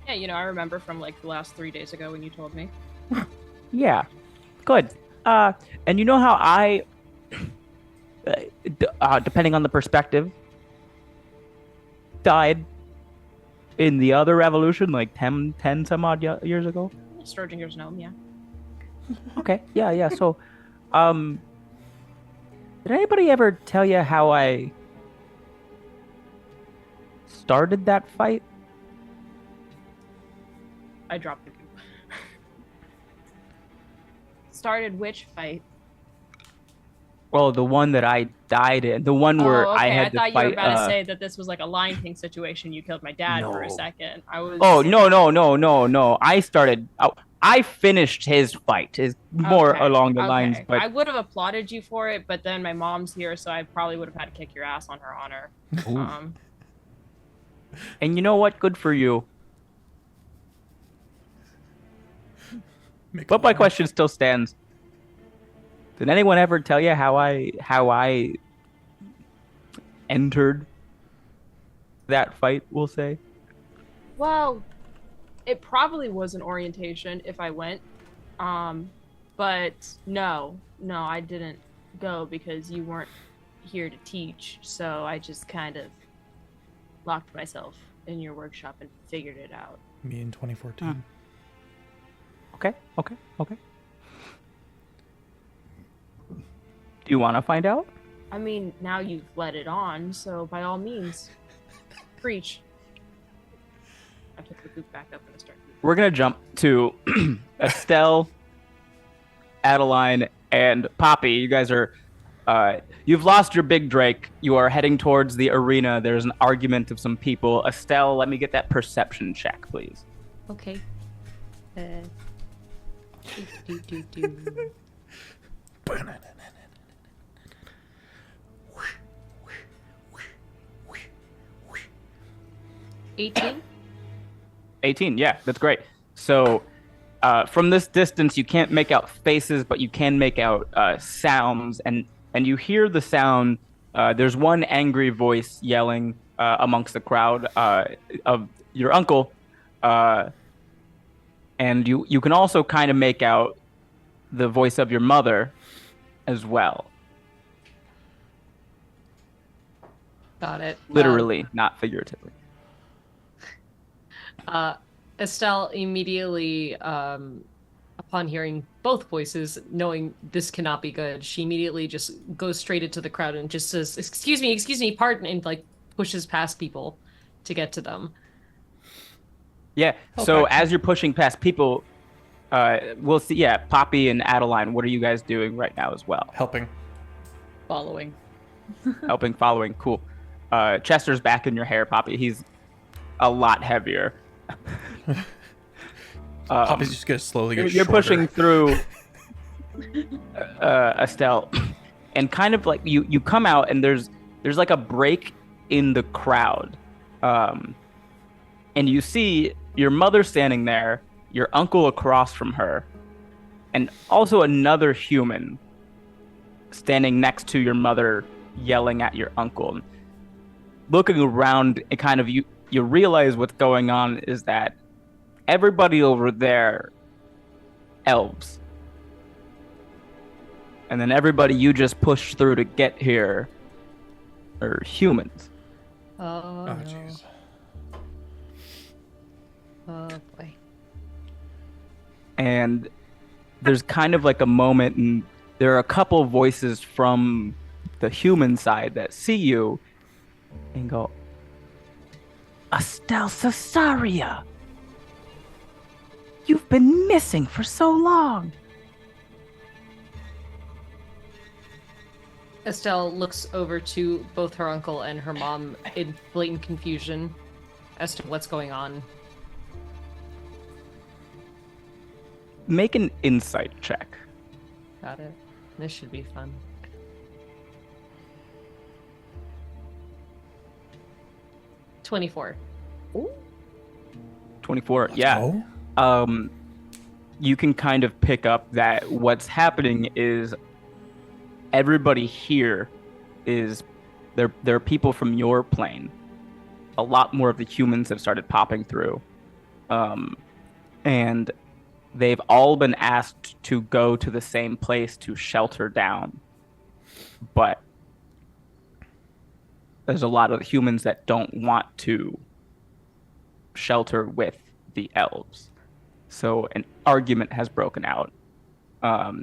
Yeah, I remember from the last 3 days ago when you told me. Yeah, good. And you know how I, depending on the perspective, died in the other revolution 10 some odd years ago? Sturginger's gnome, yeah. Okay, yeah. So, did anybody ever tell you how I started that fight? I dropped the goop. Started which fight? Well, the one that I died in, the one where okay. I had to thought fight. you were about to say that this was like a Lion King situation. You killed my dad for a No. second. I was. Oh no! I finished his fight. Is more Okay, along the lines, okay. but I would have applauded you for it, but then my mom's here, so I probably would have had to kick your ass on her honor. and you know what? Good for you. But my question still stands. Did anyone ever tell you how I entered that fight, we'll say? Well, it probably was an orientation if I went. But no, I didn't go because you weren't here to teach. So I just kind of locked myself in your workshop and figured it out. Me in 2014. Okay. Do you want to find out? I mean, now you've let it on, so by all means, preach. I took the boot back up and started. We're gonna jump to Estel, Adaline, and Poppy. You guys are, you've lost your big Drake. You are heading towards the arena. There's an argument of some people. Estel, let me get that perception check, please. Okay. Do. 18. 18, yeah, that's great. So from this distance, you can't make out faces, but you can make out sounds, and you hear the sound. There's one angry voice yelling amongst the crowd of your uncle, And you can also kind of make out the voice of your mother as well. Got it. Literally, not figuratively. Estel immediately, upon hearing both voices, knowing this cannot be good, she immediately just goes straight into the crowd and just says, excuse me, pardon, and like pushes past people to get to them. Yeah, so as you're pushing past people, we'll see. Yeah, Poppy and Adaline, what are you guys doing right now as well? Helping. Following. Helping, following, cool. Chester's back in your hair, Poppy. He's a lot heavier. Poppy's just gonna slowly get You're shorter. pushing through Estel, and kind of like you come out, and there's like a break in the crowd, and you see your mother standing there, your uncle across from her, and also another human standing next to your mother, yelling at your uncle. Looking around, it kind of you realize what's going on is that everybody over there, elves. And then everybody you just pushed through to get here are humans. Oh, no. jeez. Oh, boy. And there's kind of like a moment, and there are a couple voices from the human side that see you and go, Estel Cessaria! You've been missing for so long. Estel looks over to both her uncle and her mom in blatant confusion as to what's going on. Make an insight check. Got it. This should be fun. 24. 24, yeah. You can kind of pick up that what's happening is everybody here is there are people from your plane. A lot more of the humans have started popping through. And they've all been asked to go to the same place to shelter down. But there's a lot of humans that don't want to shelter with the elves. So an argument has broken out.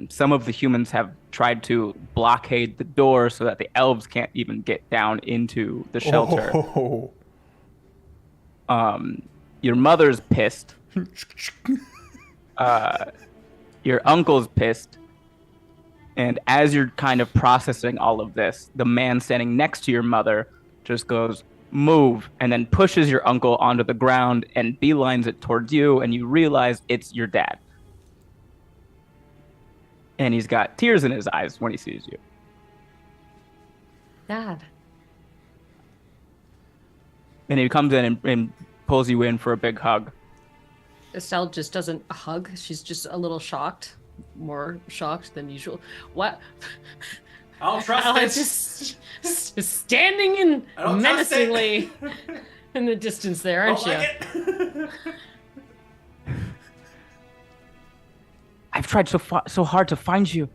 Some of the humans have tried to blockade the door so that the elves can't even get down into the shelter. Your mother's pissed. Your uncle's pissed. And as you're kind of processing all of this, the man standing next to your mother just goes, move, and then pushes your uncle onto the ground and beelines it towards you, and you realize it's your dad. And he's got tears in his eyes when he sees you. Dad. And he comes in and pulls you in for a big hug. Estel just doesn't hug. She's just a little shocked. More shocked than usual. What? I don't trust Alline's just standing in menacingly in the distance there, aren't you? I've tried so hard to find you.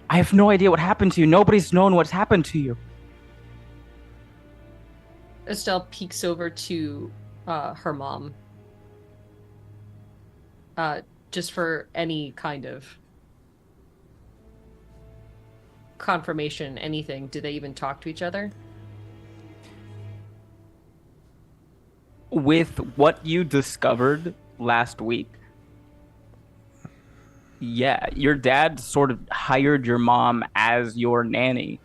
I have no idea what happened to you. Nobody's known what's happened to you. Estel peeks over to her mom. Just for any kind of confirmation, anything. Do they even talk to each other? With what you discovered last week, yeah, your dad sort of hired your mom as your nanny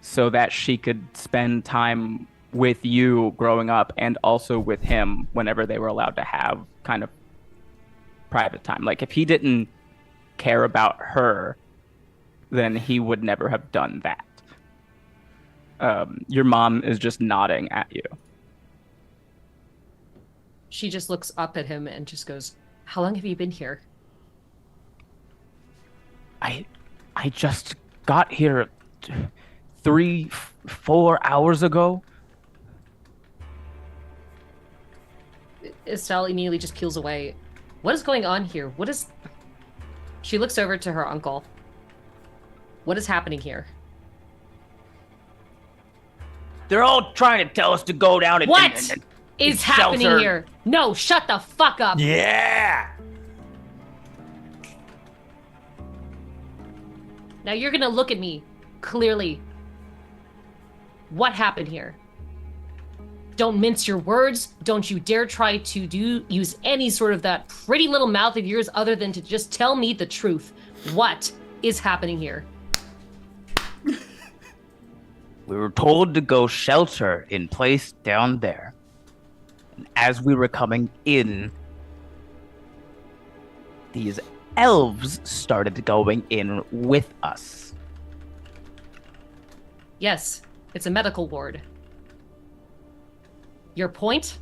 so that she could spend time with you growing up and also with him whenever they were allowed to have kind of private time. Like, if he didn't care about her, then he would never have done that. Your mom is just nodding at you. She just looks up at him and just goes, how long have you been here? I just got here 3-4 hours ago. Estelle immediately just peels away. What is going on here? What is... She looks over to her uncle. What is happening here? They're all trying to tell us to go down and... What is happening shelter. here? No, shut the fuck up. Yeah. Now you're gonna look at me clearly. What happened here? Don't mince your words. Don't you dare try to use any sort of that pretty little mouth of yours other than to just tell me the truth. What is happening here? We were told to go shelter in place down there. And as we were coming in, these elves started going in with us. Yes, it's a medical ward. Your point?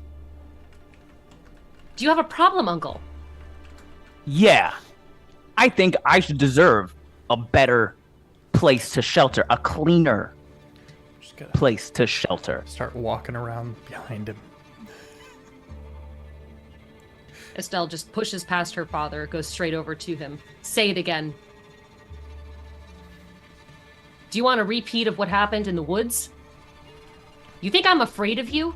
Do you have a problem, Uncle? Yeah. I think I should deserve a better place to shelter, a cleaner Just gotta place to shelter. start walking around behind him. Estelle just pushes past her father, goes straight over to him. Say it again. Do you want a repeat of what happened in the woods? You think I'm afraid of you?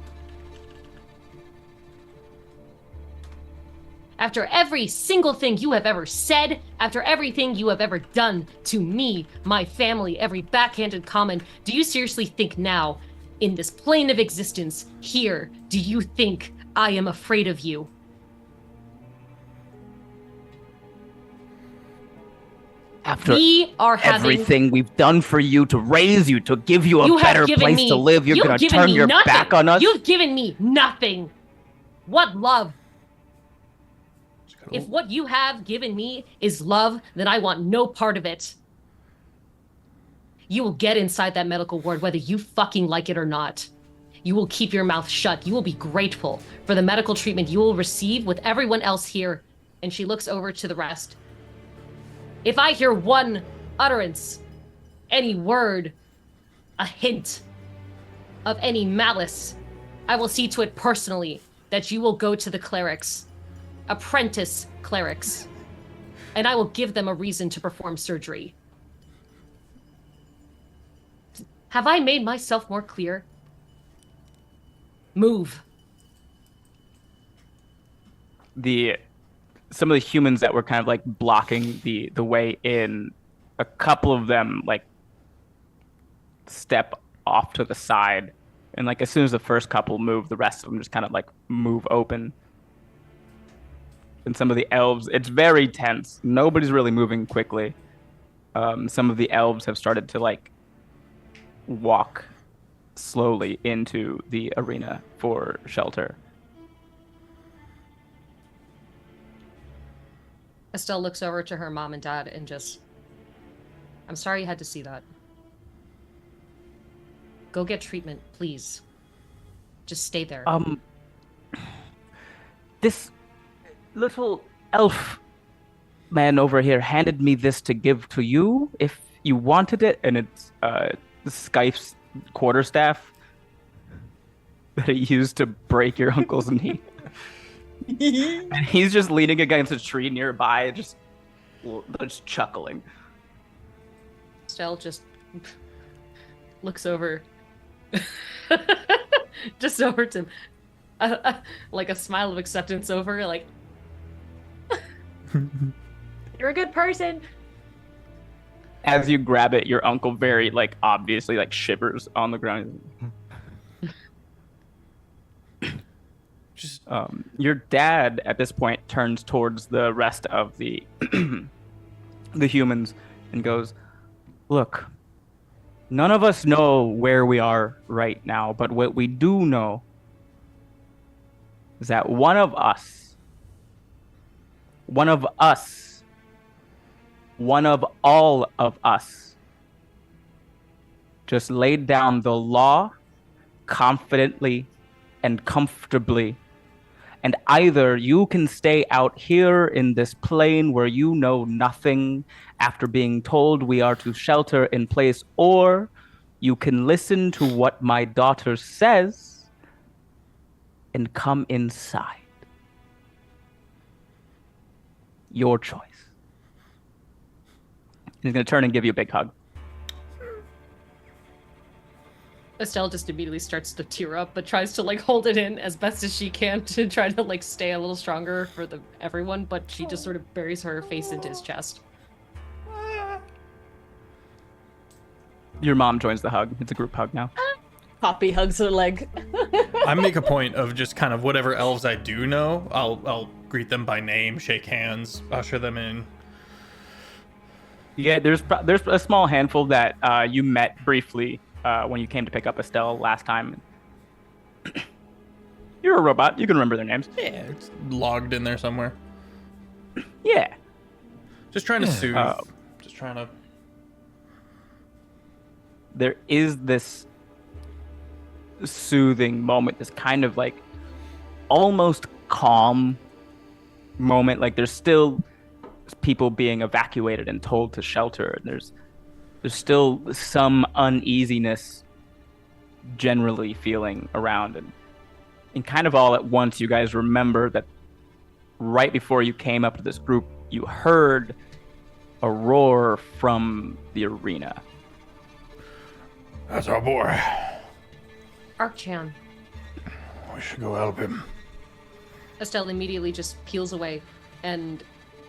After every single thing you have ever said, after everything you have ever done to me, my family, every backhanded comment, do you seriously think now, in this plane of existence, here, do you think I am afraid of you? After We are having... everything we've done for you to raise you, to give you a better place to live, you're going to turn your back on us? You've given me nothing. What love? If what you have given me is love, then I want no part of it. You will get inside that medical ward whether you fucking like it or not. You will keep your mouth shut. You will be grateful for the medical treatment you will receive with everyone else here. And she looks over to the rest. If I hear one utterance, any word, a hint of any malice, I will see to it personally that you will go to the clerics. Apprentice clerics, and I will give them a reason to perform surgery. Have I made myself more clear? Move. Some of the humans that were kind of like blocking the way in, a couple of them like step off to the side, and like as soon as the first couple move, the rest of them just kind of like move open. And some of the elves, it's very tense. Nobody's really moving quickly. Some of the elves have started to like walk slowly into the arena for shelter. Estelle looks over to her mom and dad and just, I'm sorry you had to see that. Go get treatment, please. Just stay there. This little elf man over here handed me this to give to you if you wanted it, and it's Skype's quarterstaff that he used to break your uncle's knee. And he's just leaning against a tree nearby, just chuckling. Estelle just looks over, just over to him, like a smile of acceptance over, like, You're a good person. As you grab it, your uncle very like obviously like shivers on the ground. Just Your dad at this point turns towards the rest of the the humans and goes, "Look, none of us know where we are right now, but what we do know is that one of all of us just laid down the law confidently and comfortably. And either you can stay out here in this plane where you know nothing after being told we are to shelter in place, or you can listen to what my daughter says and come inside." Your choice. He's going to turn and give you a big hug. Estelle just immediately starts to tear up, but tries to like hold it in as best as she can to try to like stay a little stronger for everyone, but she just sort of buries her face into his chest. Your mom joins the hug. It's a group hug now. Poppy hugs her leg. I make a point of just kind of whatever elves I do know, I'll greet them by name, shake hands, usher them in. Yeah, there's a small handful that you met briefly when you came to pick up Estelle last time. You're a robot. You can remember their names. Yeah, it's logged in there somewhere. Yeah. Just trying to soothe. Just trying to... There is this soothing moment, this kind of like almost calm moment. Like there's still people being evacuated and told to shelter. There's still some uneasiness generally feeling around, and kind of all at once you guys remember that right before you came up to this group, you heard a roar from the arena. That's our boy. Arktreon. We should go help him. Estelle immediately just peels away,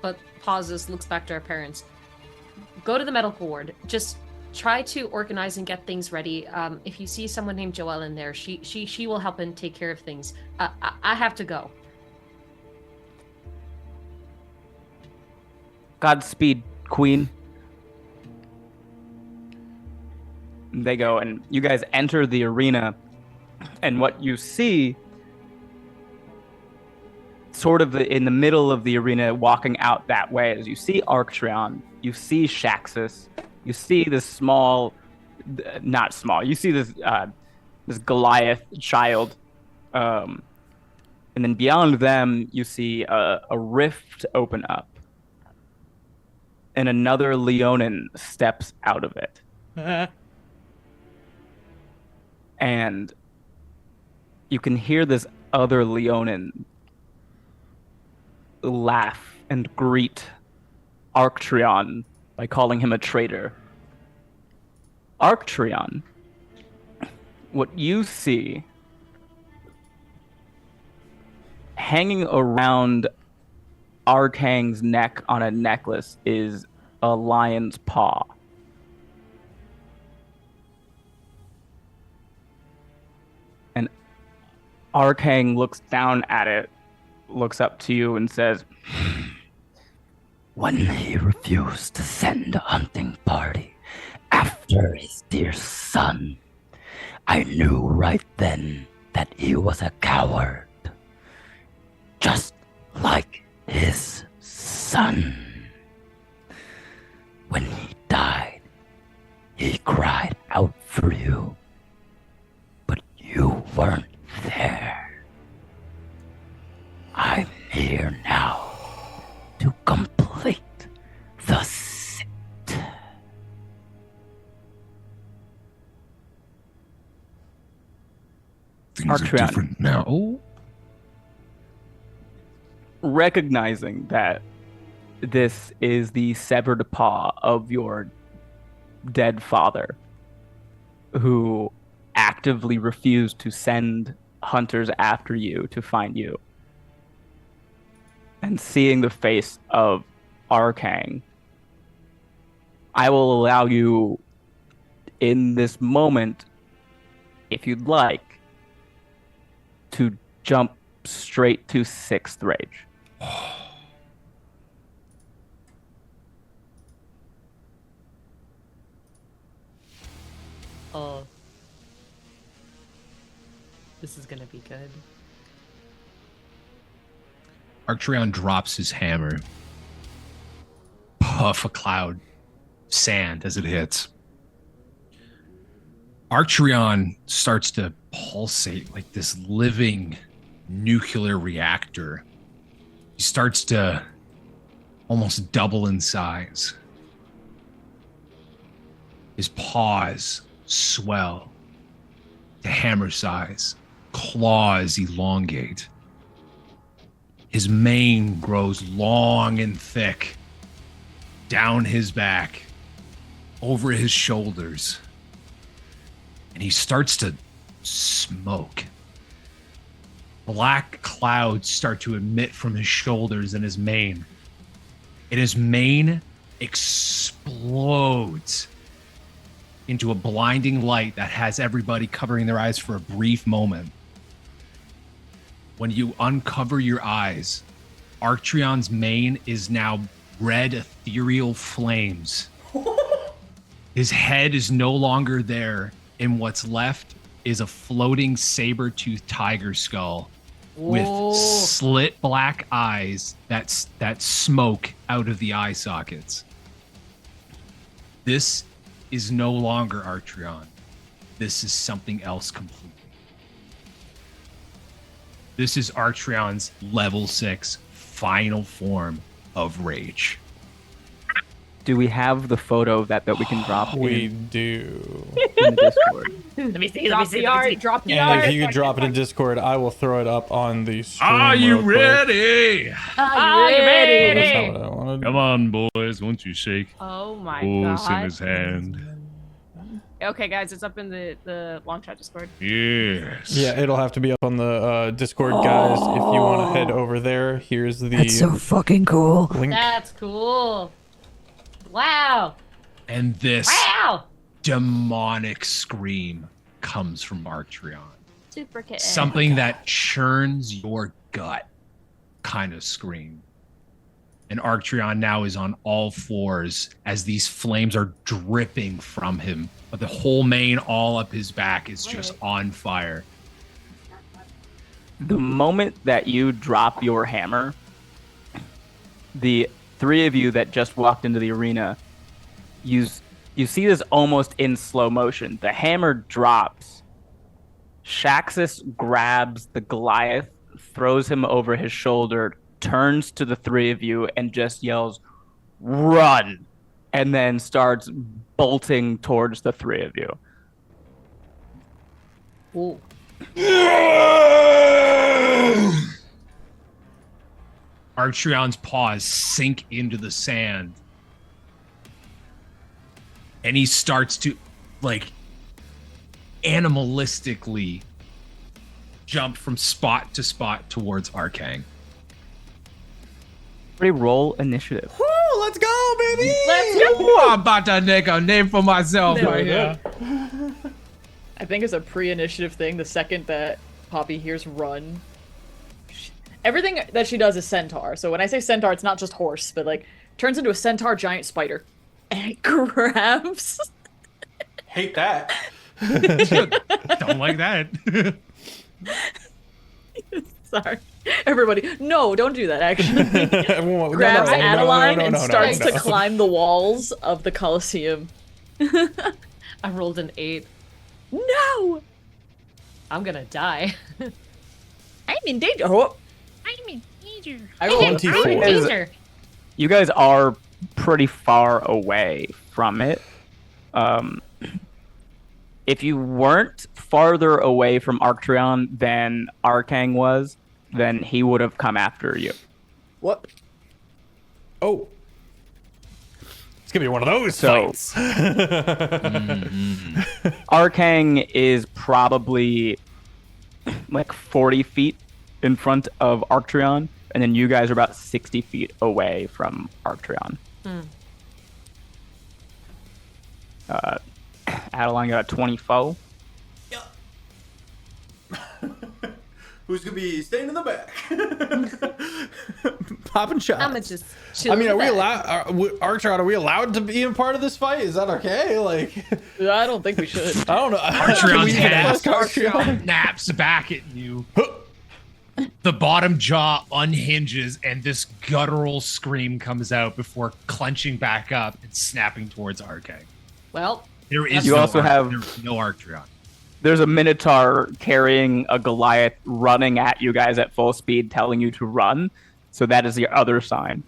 but pauses, looks back to her parents. Go to the medical ward. Just try to organize and get things ready. If you see someone named Joelle in there, she will help and take care of things. I have to go. Godspeed, Queen. They go, and you guys enter the arena, and what you see, sort of in the middle of the arena, walking out that way, is you see Arktreon, you see Shaxus, you see this not small, you see this Goliath child, and then beyond them, you see a rift open up, and another Leonin steps out of it. And you can hear this other Leonin laugh and greet Arktreon by calling him a traitor. Arktreon, what you see hanging around Arkang's neck on a necklace is a lion's paw. And Arkang looks down at it, looks up to you and says, "When he refused to send a hunting party after his dear son, I knew right then that he was a coward, just like his son. When he died, he cried out for you, but you weren't there. I'm here now to complete the sit." Things are Arktreon. different now. Oh, recognizing that this is the severed paw of your dead father, who actively refused to send hunters after you to find you, and seeing the face of Arkang, I will allow you in this moment, if you'd like, to jump straight to 6th rage. Oh. This is gonna be good. Arktreon drops his hammer. Puff a cloud, sand as it hits. Arktreon starts to pulsate like this living nuclear reactor. He starts to almost double in size. His paws swell to hammer size. Claws elongate. His mane grows long and thick down his back, over his shoulders, and he starts to smoke. Black clouds start to emit from his shoulders and his mane. And his mane explodes into a blinding light that has everybody covering their eyes for a brief moment. When you uncover your eyes, Arktreon's mane is now red ethereal flames. His head is no longer there, and what's left is a floating saber-toothed tiger skull with slit black eyes that smoke out of the eye sockets. This is no longer Arktreon. This is something else completely. This is Arktreon's level 6 final form of rage. Do we have the photo of that we can drop We in do. the Discord? Let me see. Drop the art. Drop the And art. if you could drop it in Discord, I will throw it up on the stream. Are you real quick. ready? Are you ready? That's not what I wanted. Come on, boys. Won't you shake? Oh my Pulse in god. his hand. Okay, guys, it's up in the long chat Discord. Yes. Yeah, it'll have to be up on the Discord, guys. If you want to head over there, here's the That's so fucking cool. link. That's cool. Wow. And this Wow. demonic scream comes from Arktreon. Super kitten. Something that churns your gut kind of scream. And Arktreon now is on all fours as these flames are dripping from him. But the whole mane all up his back is just on fire. The moment that you drop your hammer, the three of you that just walked into the arena, you see this almost in slow motion. The hammer drops. Shaxus grabs the Goliath, throws him over his shoulder, turns to the three of you and just yells, "Run!" and then starts bolting towards the three of you. Ooh. Arktreon's paws sink into the sand. And he starts to, animalistically jump from spot to spot towards Arkang. Roll initiative. Woo, let's go, baby! Let's go. Ooh, I'm about to make a name for myself right here. I think it's a pre-initiative thing. The second that Poppy hears run, everything that she does is centaur. So when I say centaur, it's not just horse, but turns into a centaur giant spider. And it grabs. Hate that. Don't like that. Sorry. Everybody, no, don't do that, actually. Grabs No, Adaline and no, starts no. to climb the walls of the Colosseum. I rolled an 8. No! I'm gonna die. I'm in danger. Oh. I'm in danger. I rolled a 24. three. Danger. You guys are pretty far away from it. If you weren't farther away from Arktreon than Arkang was, then he would have come after you. What? Oh. It's gonna be one of those So- fights. Arkang is probably 40 feet in front of Arktreon, and then you guys are about 60 feet away from Arktreon. Adaline got a 24. Who's gonna be staying in the back? Popping shots. I'ma just chill. I mean, in are the we back. allowed? Archer, are we allowed to be a part of this fight? Is that okay? I don't think we should. I don't know. Can Archeron's we even head ask Archeron? snaps back at you. The bottom jaw unhinges and this guttural scream comes out before clenching back up and snapping towards Arkang. Well, There is You no also have- there's no Arktreon. There's a Minotaur carrying a Goliath running at you guys at full speed, telling you to run. So that is your other sign.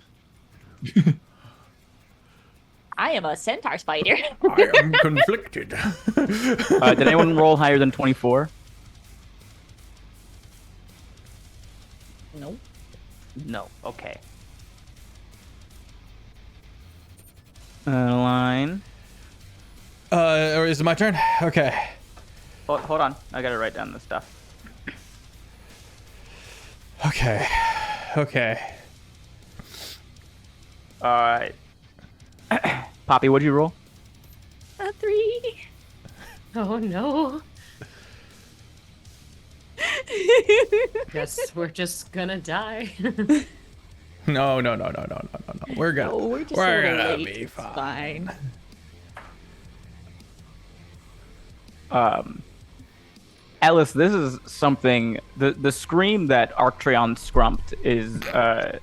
I am a centaur spider. I am conflicted. Did anyone roll higher than 24? No. No. Okay. Adaline. Or is it my turn? Okay. Hold on. I gotta write down this stuff. Okay. All right. Poppy, what'd you roll? A 3. Oh no. Guess we're just gonna die. No. We're gonna. Oh, we're just we're a little gonna late. be It's fine. Elis, this is something. The scream that Arktreon scrumped is. I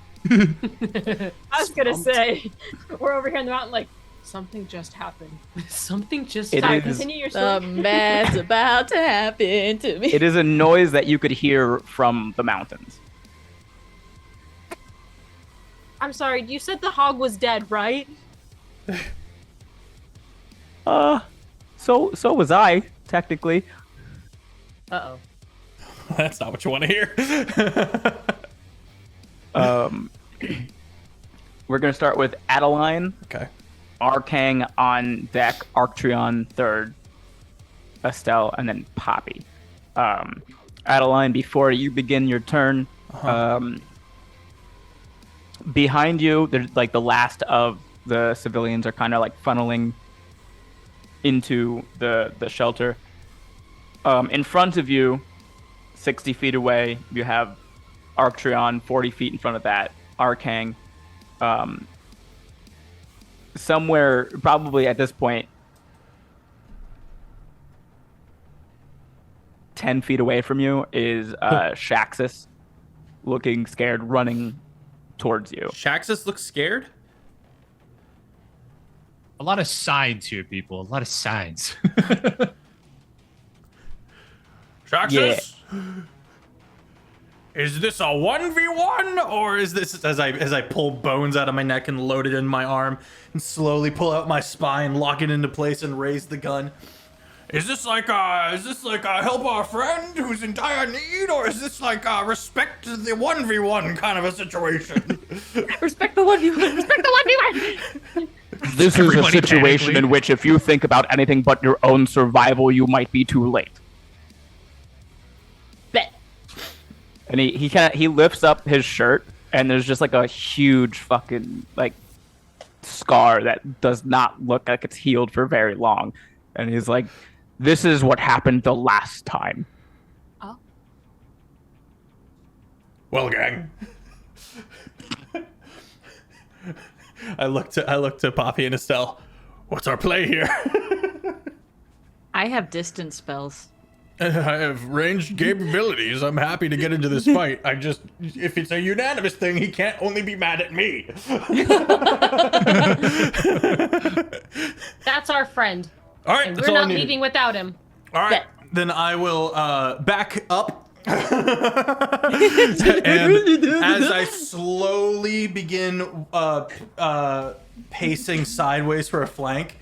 was gonna say, we're over here in the mountain like, something just happened. Something just It Sorry, is- continue your story. Bad's about to happen to me. It is a noise that you could hear from the mountains. I'm sorry, you said the hog was dead, right? So was I, technically. Uh-oh. That's not what you want to hear. We're gonna start with Adaline, Okay. Arkang on deck, Arktreon third, Estel, and then Poppy. Adaline, before you begin your turn, behind you, there's like the last of the civilians are kind of like funneling into the shelter. In front of you, 60 feet away, you have Arktreon, 40 feet in front of that, Arkang. Somewhere, probably at this point, 10 feet away from you is Shaxus, looking scared, running towards you. Shaxus looks scared. A lot of signs here, people. A lot of signs. Shaxus? Is this a 1v1 or is this as I pull bones out of my neck and load it in my arm and slowly pull out my spine, lock it into place and raise the gun? Is this like a help our friend who's in dire need, or is this like a respect to the 1v1 kind of a situation? Respect the 1v1. Respect the 1v1. This is a Everybody situation panically. in which if you think about anything but your own survival, you might be too late. Bet. And he lifts up his shirt, and there's just like a huge fucking like scar that does not look like it's healed for very long. And he's like, "This is what happened the last time." Well, gang. I look to Poppy and Estel. What's our play here? I have distance spells. I have ranged capabilities. I'm happy to get into this fight. If it's a unanimous thing, he can't only be mad at me. That's our friend. All right, And that's we're all I not needed. leaving without him. All right, then I will back up. And as I slowly begin pacing sideways for a flank,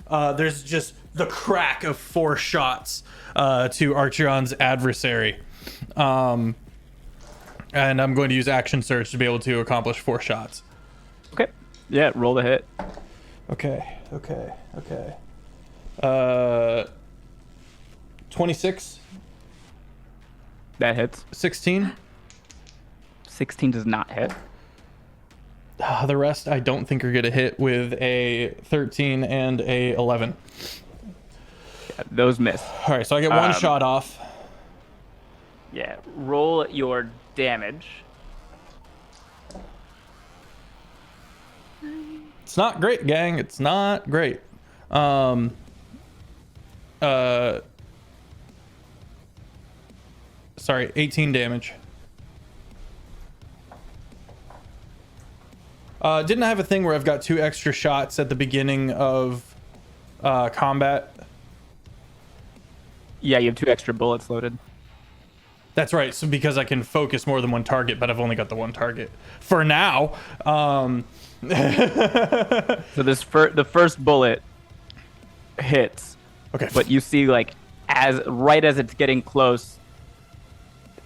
there's just the crack of 4 shots to Arktreon's adversary. And I'm going to use action surge to be able to accomplish 4 shots. Okay. Yeah, roll the hit. Okay. 26, That hits. 16. 16 does not hit. The rest I don't think are going to hit with a 13 and a 11. Yeah, those miss. All right, so I get 1 shot off. Yeah, roll your damage. It's not great, gang. It's not great. Sorry, 18 damage. Didn't I have a thing where I've got 2 extra shots at the beginning of combat? Yeah, you have 2 extra bullets loaded. That's right. So because I can focus more than 1 target, but I've only got the 1 target for now. So this the first bullet hits, Okay. but you see like right as it's getting close,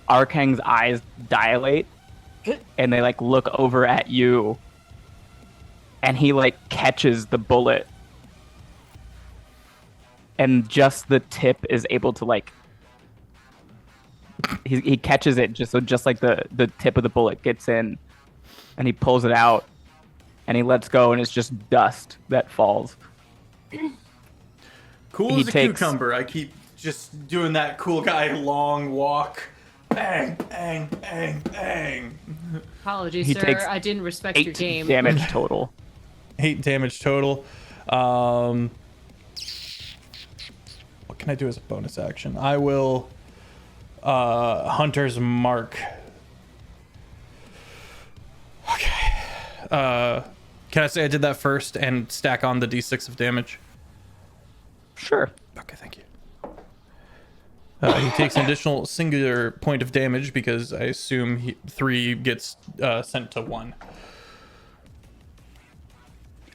Arkang's eyes dilate, and they like look over at you, and he like catches the bullet, and just the tip is able to like he catches it just like the tip of the bullet gets in, and he pulls it out, and he lets go, and it's just dust that falls. Cool He as a takes- cucumber. I keep just doing that cool guy long walk. Bang, bang, bang, bang. Apologies, He sir. takes I didn't respect your 8 game. damage total. 8 damage total. What can I do as a bonus action? I will Hunter's Mark. Okay. Can I say I did that first and stack on the d6 of damage? Sure. Okay, thank you. He takes an additional singular point of damage because I assume 3 gets sent to 1.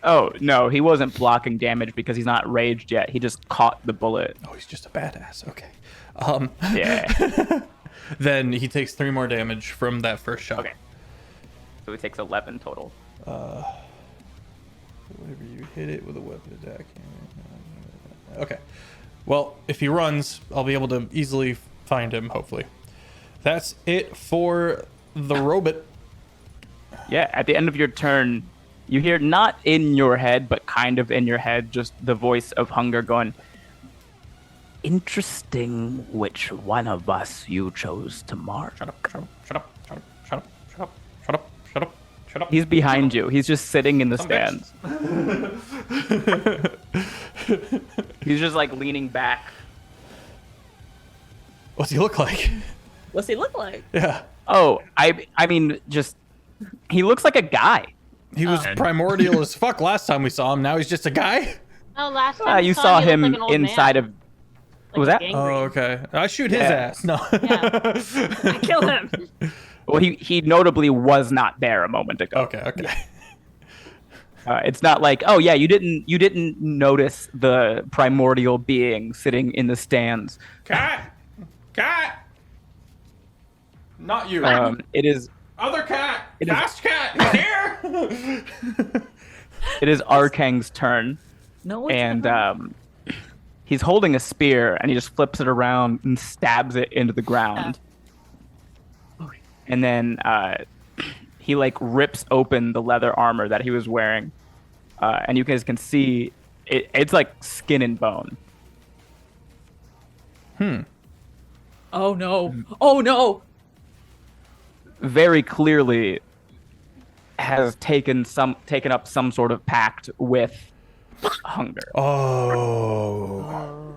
Oh no, he wasn't blocking damage because he's not raged yet. He just caught the bullet. Oh, he's just a badass. Okay. Yeah. Then he takes 3 more damage from that first shot. Okay. So he takes 11 total. Whenever you hit it with a weapon attack. Okay. Well, if he runs, I'll be able to easily find him, hopefully. That's it for the robot. Yeah, at the end of your turn, you hear not in your head, but kind of in your head, just the voice of Hunger going, Interesting which one of us you chose to mark. Shut up, shut up, shut up, shut up, shut up, shut up, shut up, shut up, shut up. he's behind you. He's just sitting in the Some bitch. stands. He's just like leaning back. What's he look like? What's he look like? Yeah. Oh, I mean, just, he looks like a guy. He was primordial as fuck last time we saw him. Now he's just a guy? Oh, last time You we saw he looked him like an old inside man. of, Like was a that? gangrene. Oh, okay. I shoot his Yeah. ass. No. I kill him. well, he notably was not there a moment ago. Okay, okay. It's not like, oh yeah, you didn't notice the primordial being sitting in the stands. Cat! Cat! Not you. It is Other cat! It is- Fast cat! He's here! it is Arkang's turn, No, it's and not. he's holding a spear, and he just flips it around and stabs it into the ground. And then he like rips open the leather armor that he was wearing, and you guys can see it's like skin and bone. Oh no! Oh no! Very clearly has taken up some sort of pact with Hunger. Oh.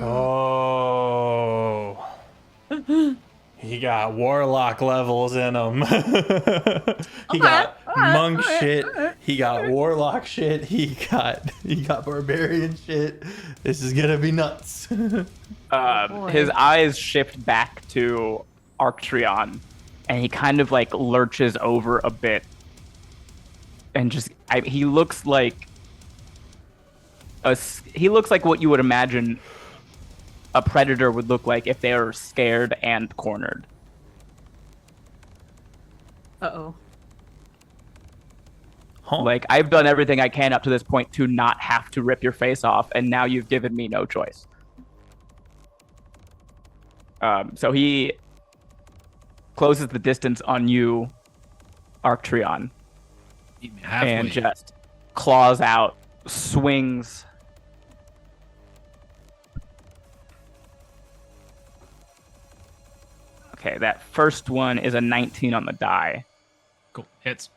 Oh. He got warlock levels in him. He got monk shit. He got warlock shit. He got barbarian shit. This is gonna be nuts. His eyes shift back to Arktreon, and he kind of like lurches over a bit, and just he looks like what you would imagine a predator would look like if they were scared and cornered. Uh-oh. Huh. Like, I've done everything I can up to this point to not have to rip your face off, and now you've given me no choice. So he closes the distance on you, Arktreon, Meet me halfway. and just claws out, swings. Okay, that first one is a 19 on the die. Cool. Hits.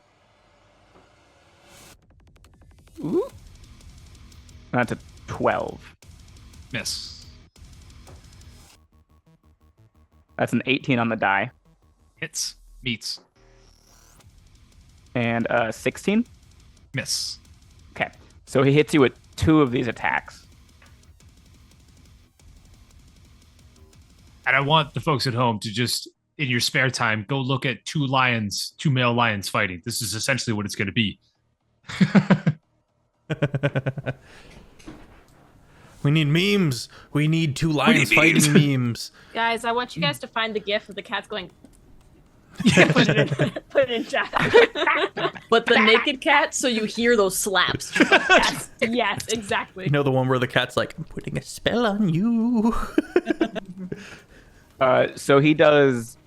Ooh. That's a 12. Miss. That's an 18 on the die. Hits. Meets. And 16? Miss. Okay. So he hits you with 2 of these attacks. And I want the folks at home to just, in your spare time, go look at 2 male lions fighting. This is essentially what it's going to be. We need memes. We need 2 lions fighting memes. Guys, I want you guys to find the gif of the cats going. Put it in chat. But the naked cat, so you hear those slaps. Yes, exactly. You know the one where the cat's like, I'm putting a spell on you. So he does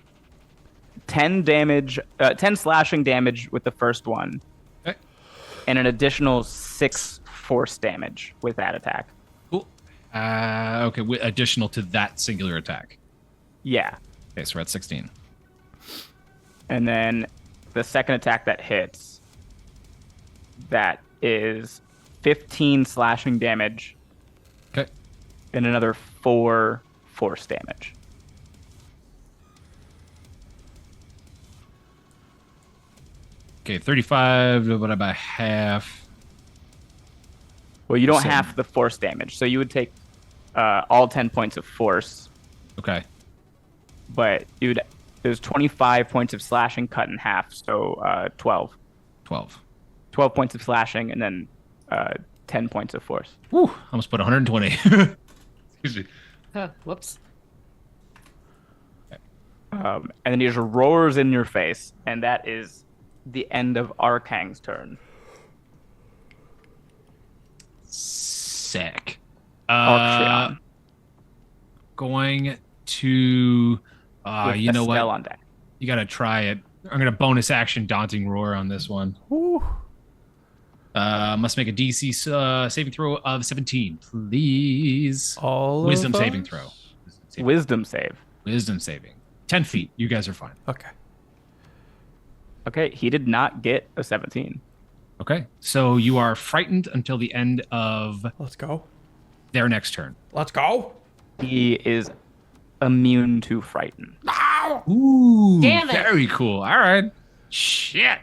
10 damage, 10 slashing damage with the first one, Okay. and an additional 6 force damage with that attack. Cool. Okay, additional to that singular attack. Yeah. Okay, so we're at 16. And then the second attack that hits, that is 15 slashing damage. Okay. And another 4 force damage. Okay, 35 divided by half. Well, you don't So- half the force damage, so you would take all 10 points of force, Okay. but there's 25 points of slashing cut in half, so 12. 12. 12 points of slashing, and then 10 points of force. Woo, almost put 120. Excuse me. Whoops. And then he just roars in your face, and that is the end of Arkang's turn. Sick. Arktreon. Going to, With you know Estel what? on deck. You gotta try it. I'm gonna bonus action Daunting Roar on this one. Must make a DC saving throw of 17, please. All Wisdom of saving us? throw. Wisdom save. Wisdom saving. 10 feet. You guys are fine. Okay. Okay, he did not get a 17. Okay. So you are frightened until the end of Let's go. their next turn. Let's go. He is immune to frighten. Ooh, Damn it. very cool. All right. Shit.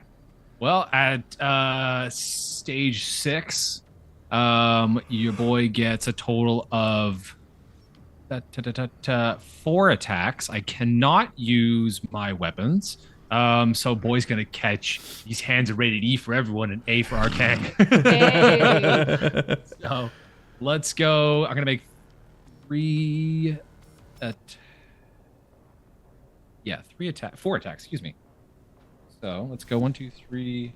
Well, at stage 6, your boy gets a total of 4 attacks. I cannot use my weapons. So boy's gonna catch. These hands are rated E for everyone and A for Arcane. Yay. So let's go. I'm gonna make 4 attacks. Excuse me. So let's go 1, 2, 3.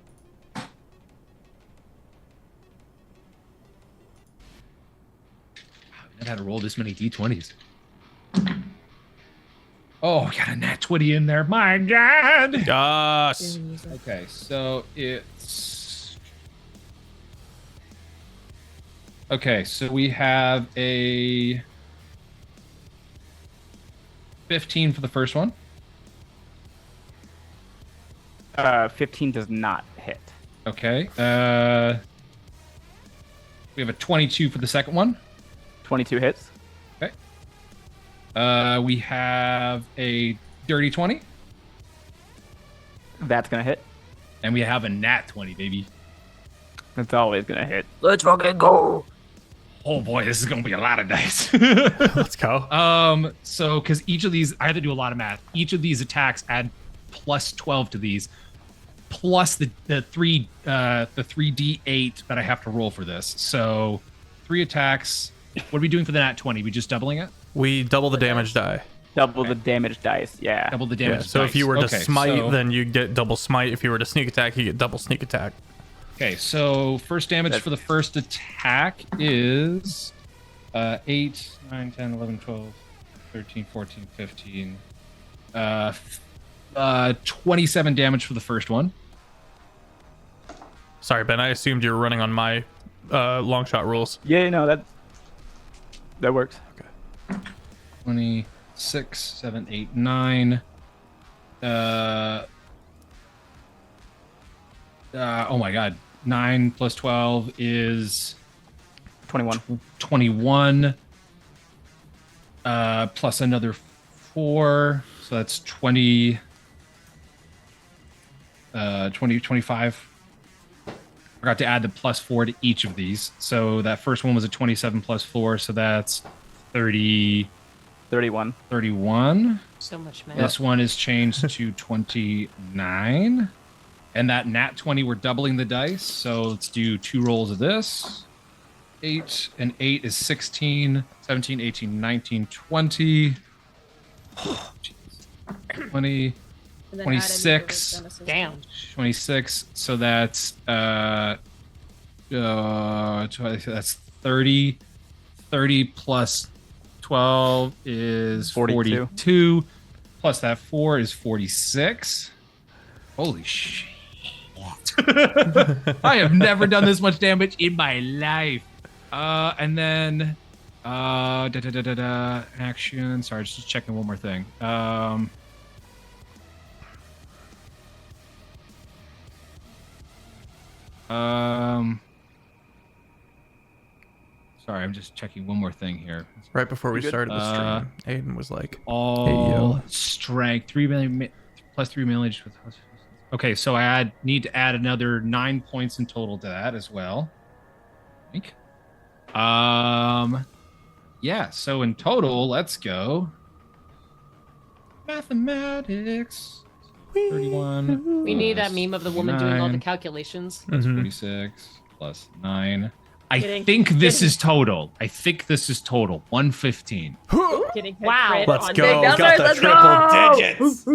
I've had to roll this many d20s. Oh, I got a nat 20 in there. My God. Yes. Okay, so it's. Okay, so we have a 15 for the first one. 15 does not hit. Okay. We have a 22 for the second one. 22 hits. Okay. We have a dirty 20. That's gonna hit. And we have a nat 20, baby. That's always gonna hit. Let's fucking go. Oh boy, this is gonna be a lot of dice. Let's go. So because each of these, I had to do a lot of math. Each of these attacks add plus 12 to these, plus the 3d8 that I have to roll for this. So 3 attacks. What are we doing for the nat 20? We just doubling it? We double the damage die. Double the damage dice. Yeah. Double the Yeah. damage. So if you were to Okay, smite, so- then you get double smite. If you were to sneak attack, you get double sneak attack. Okay, so first damage for the first attack is 8, 9, 10, 11, 12, 13, 14, 15. 27 damage for the first one. Sorry, Ben. I assumed you were running on my long shot rules. Yeah, no, that works. 26, 7, 8, 9. Oh my god. 9 plus 12 is 21. 21. Plus another 4. So that's 20. 25. Forgot to add the plus 4 to each of these. So that first one was a 27 plus 4. So that's 30. 31. 31. So much math. This one is changed to 29. And that nat 20, we're doubling the dice. So let's do 2 rolls of this. 8 and 8 is 16, 17, 18, 19, 20. Oh, jeez. 20, And then add any 26. bonuses. Damn. 26. So that's that's 30. 30 plus 12 is 42. Plus that 4 is 46. Holy shit. I have never done this much damage in my life. And then action. Sorry, just checking one more thing. Sorry, I'm just checking one more thing here. Right before we started the stream, Aiden was like, all strength, 3 million plus 3 million. Okay, so I need to add another 9 points in total to that as well. I think. Yeah, so in total, let's go. Mathematics. 31. We need that plus meme of the woman doing all the 9, calculations. Plus Mhm. 46 plus 9. I Getting- think this getting- is total. 115. Getting hit Wow. crit let's on go. big Got numbers, the let's triple go! digits.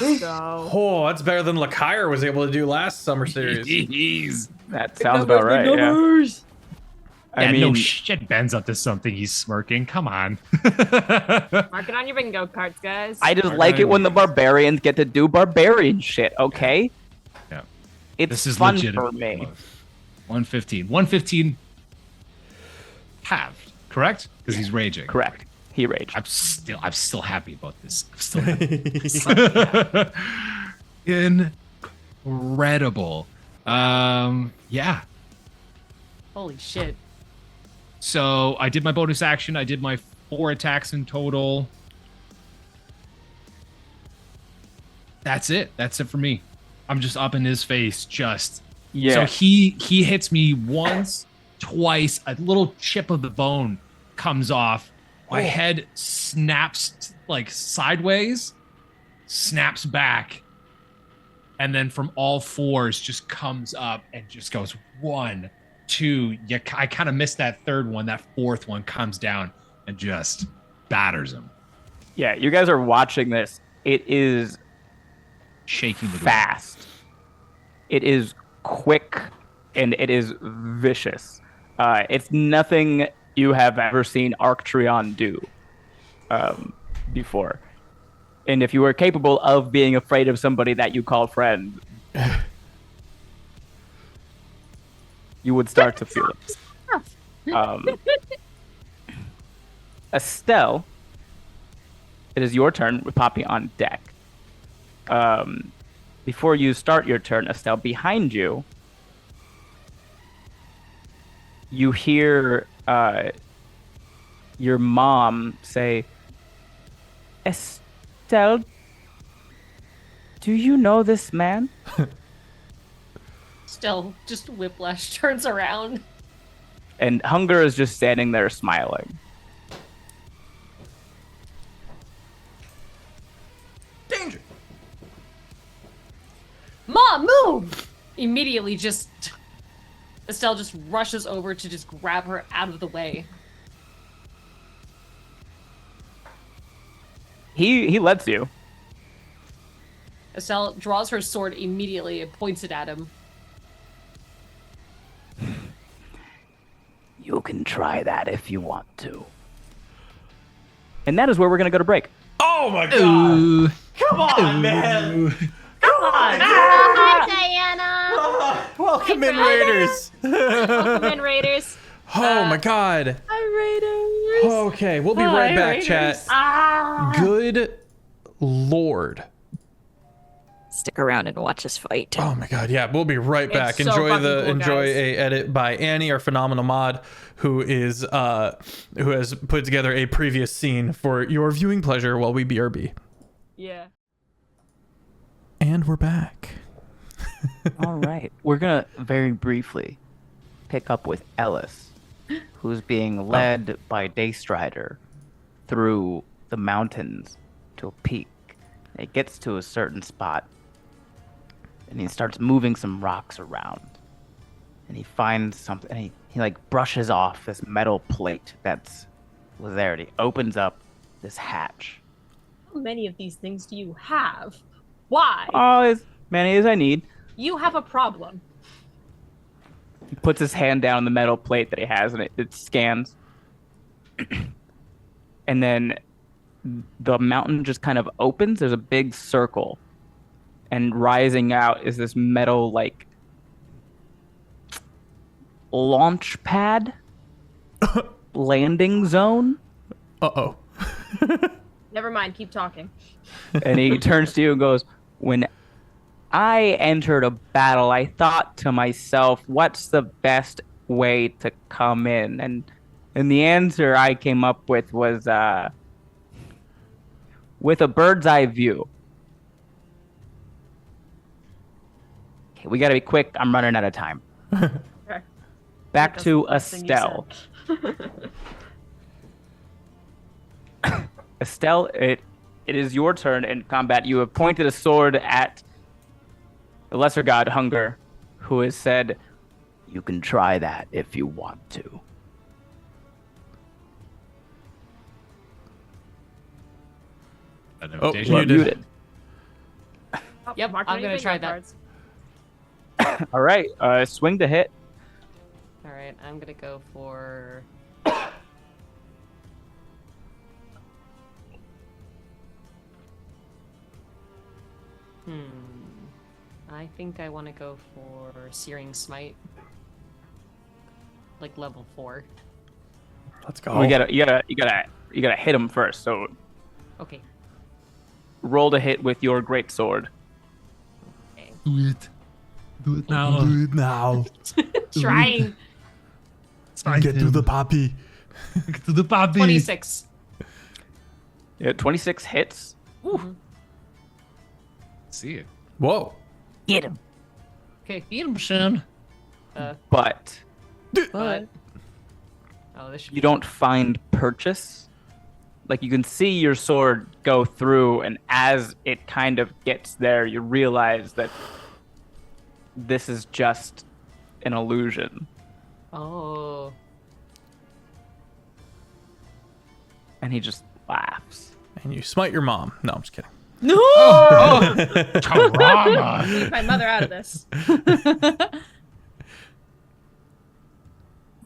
Let's go. Oh, that's better than Lakire was able to do last summer series. Jeez. That sounds about right. Yeah. Yeah, I mean, no shit. Ben's up to something. He's smirking. Come on. Mark it on your bingo cards, guys. I just Alright, like it when the anyways. barbarians get to do barbarian shit. Okay. Yeah. It's This is fun legit. for me. 115. 115 halved, correct? Because he's raging. Correct. He raged. I'm still happy about this. I'm still happy. Incredible. Yeah. Holy shit. So I did my bonus action. I did my 4 attacks in total. That's it. That's it for me. I'm just up in his face. Just Yeah. So he hits me once, twice. A little chip of the bone comes off. My head snaps like sideways, snaps back, and then from all fours just comes up and just goes 1, 2. I kind of missed that third one. That fourth one comes down and just batters him, Yeah. You guys are watching this. It is shaking the ground. fast. It is quick and it is vicious. It's nothing you have ever seen Arktreon do before. And if you were capable of being afraid of somebody that you call friend, you would start to feel it. Estel, it is your turn with Poppy on deck. Before you start your turn, Estel, behind you, you hear your mom say, Estel, do you know this man? Still, just Whiplash turns around. And Hunger is just standing there smiling. Danger. Mom, move! Immediately, Estelle just rushes over to just grab her out of the way. He lets you. Estelle draws her sword immediately and points it at him. You can try that if you want to. And that is where we're going to go to break. Oh my god. Come on, man. Come on. Hi, Diana. Welcome in, Raiders. Welcome in, Raiders. Oh my god. Hi, Raiders. Okay, we'll be right Hi, back, Raiders. chat. Good lord. Stick around and watch us fight. Oh my god, yeah, we'll be right It's back. so Enjoy fucking the cool, enjoy guys. a edit by Annie, our phenomenal mod, who has put together a previous scene for your viewing pleasure while we BRB. Yeah. And we're back. All right. We're going to very briefly pick up with Elis, who's being led by Daystrider through the mountains to a peak. And it gets to a certain spot, and he starts moving some rocks around. And he finds something, and he like brushes off this metal plate was there. And he opens up this hatch. How many of these things do you have? Why? As many as I need. You have a problem. He puts his hand down on the metal plate that he has, and it scans. And then the mountain just kind of opens. There's a big circle. And rising out is this metal, like, launch pad? Landing zone? Uh-oh. Never mind, keep talking. And he turns to you and goes, when I entered a battle, I thought to myself, what's the best way to come in? And the answer I came up with was with a bird's eye view. Okay, we gotta be quick. I'm running out of time. Okay. Back That's to the best thing you Estel. said. Estel, it is your turn in combat. You have pointed a sword at the lesser god Hunger, who has said, You can try that if you want to. Oh, Invitation. you did. muted. Oh, Yep, mark I'm any gonna bingo try that. cards. All right, swing to hit. All right, I'm gonna go for. I think I want to go for Searing Smite, like level 4. Let's go. You gotta hit him first. So Okay. roll to hit with your great sword. Do it. Do it now. Do it now. Trying. Get to the poppy. Get to the puppy. 26. Yeah, 26 hits. See it. Whoa. Get him. Okay. Eat him, Shin. But But. Oh, this should you don't find purchase. Like, you can see your sword go through, and as it kind of gets there, you realize that this is just an illusion. Oh. And he just laughs. And you smite your mom. No, I'm just kidding. No. Karama. Leave my mother out of this.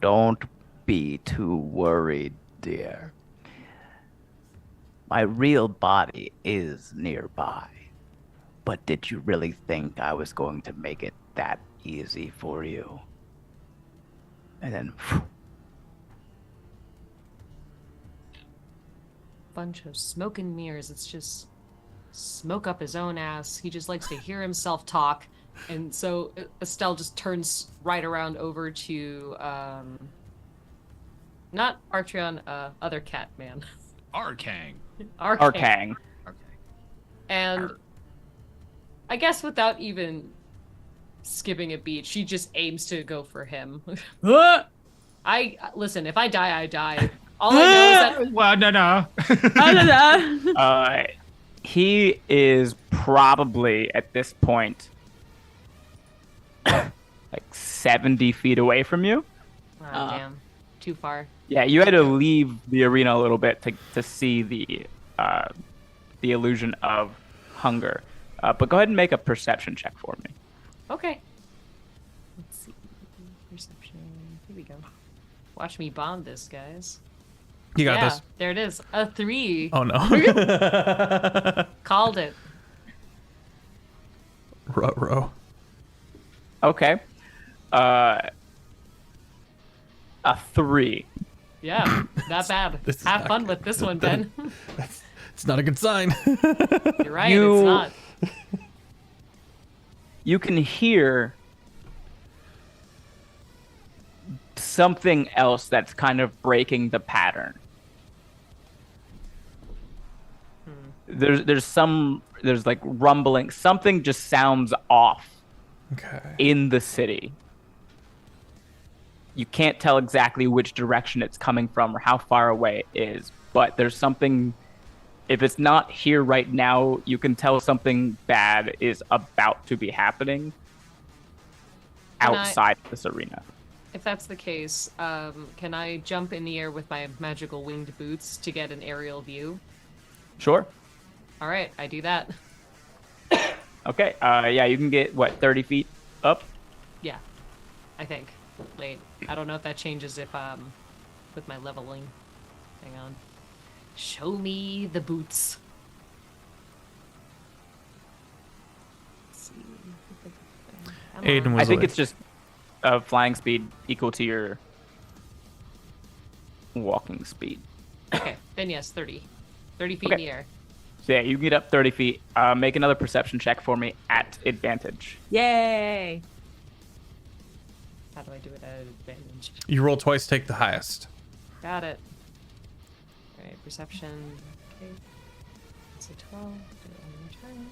Don't be too worried, dear. My real body is nearby. But did you really think I was going to make it that easy for you? And then, Bunch of smoke and mirrors. It's just smoke up his own ass. He just likes to hear himself talk. And so Estel just turns right around over to, not Arktreon, other cat man. Arkang. Arkang. And I guess without even skipping a beat, she just aims to go for him. Listen, if I die, I die. All I know is that Well, no. He is probably, at this point, like 70 feet away from you. oh, damn, too far. Yeah, you had to leave the arena a little bit to see the illusion of Hunger. But go ahead and make a perception check for me. Okay. Let's see. Perception. Here we go. Watch me bomb this, guys. You got yeah, this. there it is. A 3. Oh no. Called it. Ruh-roh. Okay. A 3. Yeah, not bad. This is Have not fun good. with this one, Ben. It's not a good sign. You're right, You- it's not. You can hear something else that's kind of breaking the pattern. There's like rumbling. Something just sounds off Okay. in the city. You can't tell exactly which direction it's coming from or how far away it is, but there's something. If it's not here right now, you can tell something bad is about to be happening Can I- outside this arena. If that's the case, can I jump in the air with my magical winged boots to get an aerial view? Sure. All right, I do that. Okay. Yeah, you can get what 30 feet up. Yeah, I think. Wait, I don't know if that changes if with my leveling. Hang on. Show me the boots. Let's see. Come Aiden on. was I think away. it's just flying speed equal to your walking speed. Okay, then yes, 30. 30 feet in Okay. the air. So yeah, you can get up 30 feet. Make another perception check for me at advantage. Yay! How do I do it at advantage? You roll twice, take the highest. Got it. Alright, perception. Okay. It's a 12. Do it one more time.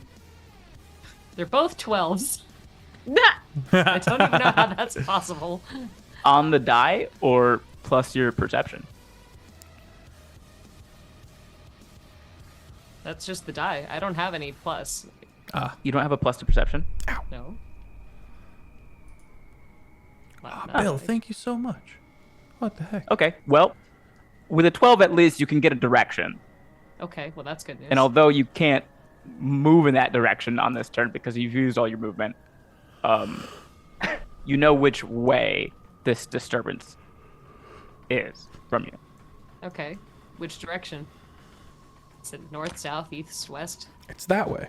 They're both 12s. I don't even know how that's possible. On the die or plus your perception? That's just the die. I don't have any plus. You don't have a plus to perception? No. Bill, thank you so much. What the heck? Okay, well, with a 12 at least, you can get a direction. Okay, well that's good news. And although you can't move in that direction on this turn because you've used all your movement, you know which way this disturbance is from you. Okay, which direction? Is it north, south, east, west? It's that way.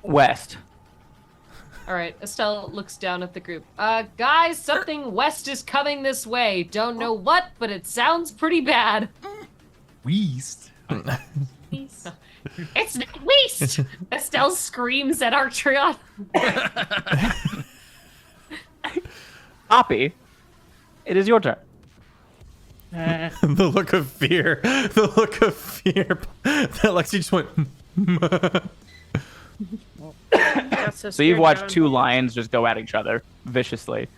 West. All right, Estelle looks down at the group. Guys, something west is coming this way. Don't know what, but it sounds pretty bad. Weast. It's not west! Estelle screams at Arktreon. Poppy, it is your turn. The look of fear. The look of fear that Lexi just went. So you've watched two lions just go at each other viciously.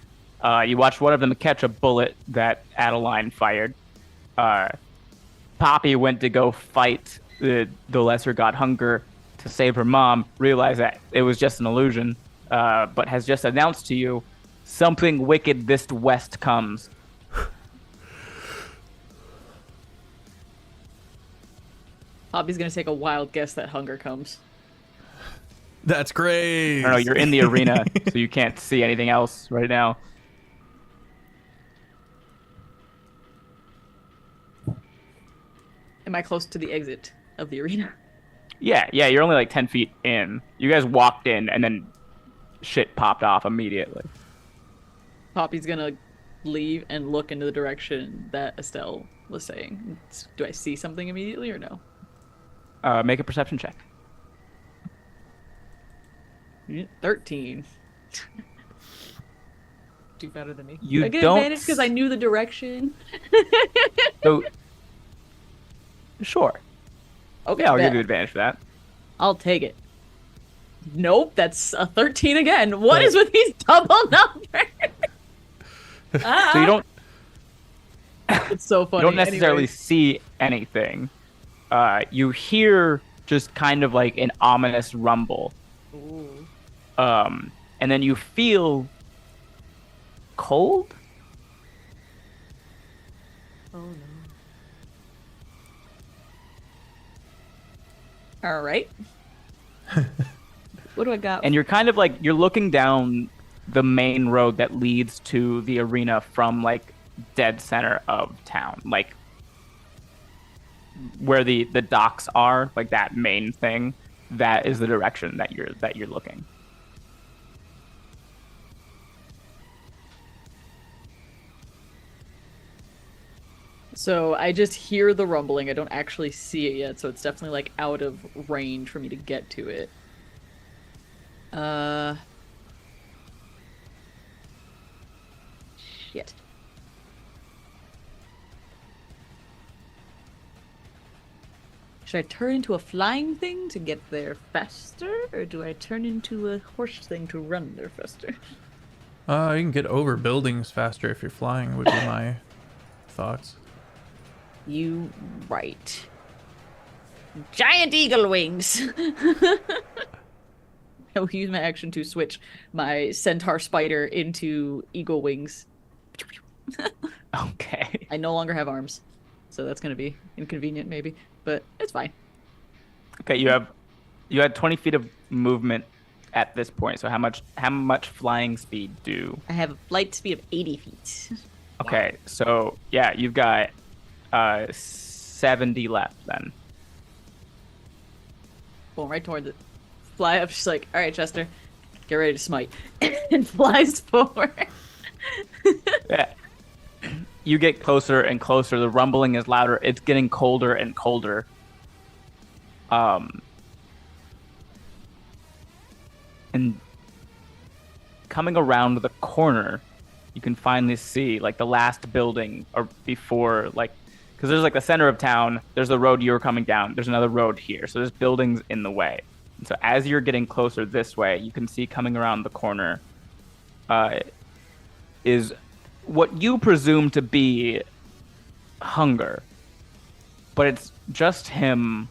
You watched one of them catch a bullet that Adaline fired. Poppy went to go fight the lesser god Hunger to save her mom, realized that it was just an illusion, but has just announced to you, something wicked this west comes. Poppy's gonna take a wild guess that Hunger comes. That's great. I don't know, you're in the arena, so you can't see anything else right now. Am I close to the exit of the arena? Yeah, you're only like 10 feet in. You guys walked in, and then shit popped off immediately. Poppy's gonna leave and look into the direction that Estelle was saying. Do I see something immediately or no? Make a perception check. 13. Do better than me. You I get don't. advantage because I knew the direction. So, sure. Okay, Yeah, I'll bet. give you advantage for that. I'll take it. Nope, that's a 13 again. What is with these double numbers? So you don't. It's so funny. You don't necessarily Anyways. see anything. You hear just kind of like an ominous rumble. Ooh. And then you feel cold. Oh no. All right. What do I got? And you're kind of like, you're looking down the main road that leads to the arena from like dead center of town, like where the docks are, like that main thing. That is the direction that you're looking. So I just hear the rumbling. I don't actually see it yet, so it's definitely like out of range for me to get to it. Shit. Should I turn into a flying thing to get there faster, or do I turn into a horse thing to run there faster? You can get over buildings faster if you're flying, would be my thoughts. You right. Giant eagle wings! I will use my action to switch my centaur spider into eagle wings. Okay. I no longer have arms, so that's going to be inconvenient maybe, but it's fine. Okay, you had 20 feet of movement at this point. So how much flying speed do? I have a flight speed of 80 feet. Okay, so yeah, you've got 70 left then. Going right towards it. Fly up. She's like, all right, Chester, get ready to smite. And flies forward. Yeah. You get closer and closer. The rumbling is louder. It's getting colder and colder. And coming around the corner, you can finally see like the last building or before, like, because there's like the center of town. There's the road you were coming down. There's another road here. So there's buildings in the way. And so as you're getting closer this way, you can see coming around the corner is what you presume to be Hunger, but it's just him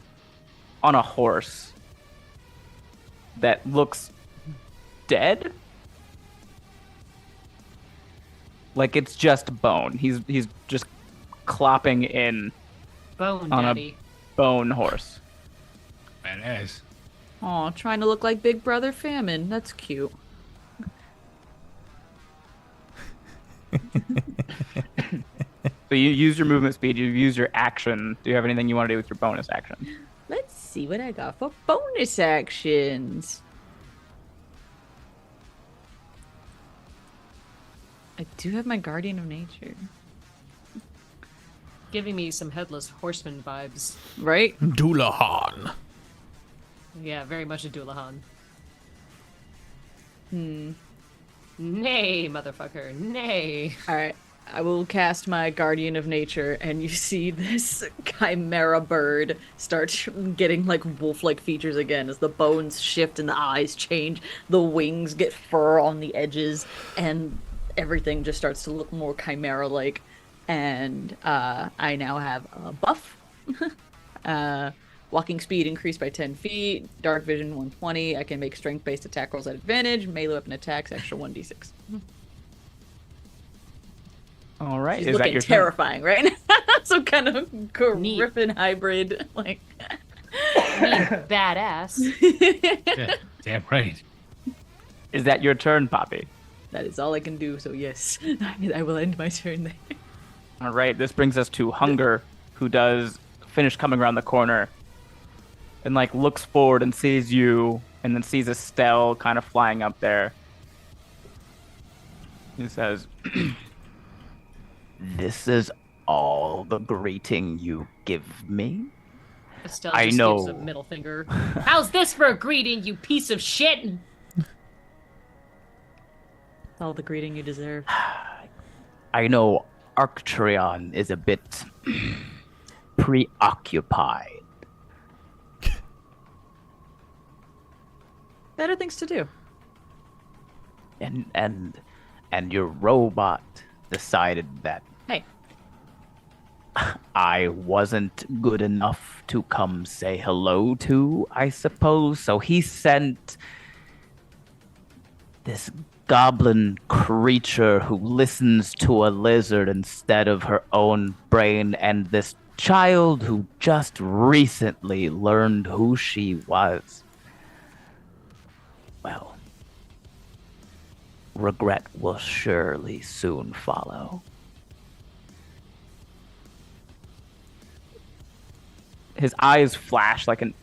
on a horse that looks dead. Like it's just bone. He's just clopping in Bone on daddy. a bone horse. Badass. Aw, trying to look like Big Brother Famine. That's cute. So you use your movement speed, you use your action. Do you have anything you want to do with your bonus action? Let's see what I got for bonus actions. I do have my Guardian of Nature. Giving me some Headless Horseman vibes. Right? Doulahan. Yeah, very much a Doulahan. Hmm. Nay, motherfucker, nay. Alright. I will cast my Guardian of Nature, and you see this Chimera bird start getting like wolf-like features again as the bones shift and the eyes change, the wings get fur on the edges, and everything just starts to look more Chimera-like. And I now have a buff. Walking speed increased by 10 feet, dark vision 120. I can make strength-based attack rolls at advantage, melee weapon attacks extra 1d6. All right. She's Is that looking your turn? terrifying right now. Some kind of griffin hybrid, like. Badass. Yeah, damn right. Is that your turn, Poppy? That is all I can do. So yes, I will end my turn there. All right. This brings us to Hunger, who does finish coming around the corner, and like looks forward and sees you, and then sees Estel kind of flying up there. He says, This is all the greeting you give me? Estelle I just know. gives a middle finger. How's this for a greeting, you piece of shit? All the greeting you deserve. I know Arktreon is a bit preoccupied. Better things to do. And your robot decided that Hey, I wasn't good enough to come say hello to, I suppose. So he sent this goblin creature who listens to a lizard instead of her own brain, and this child who just recently learned who she was. Well, regret will surely soon follow. his eyes flash like a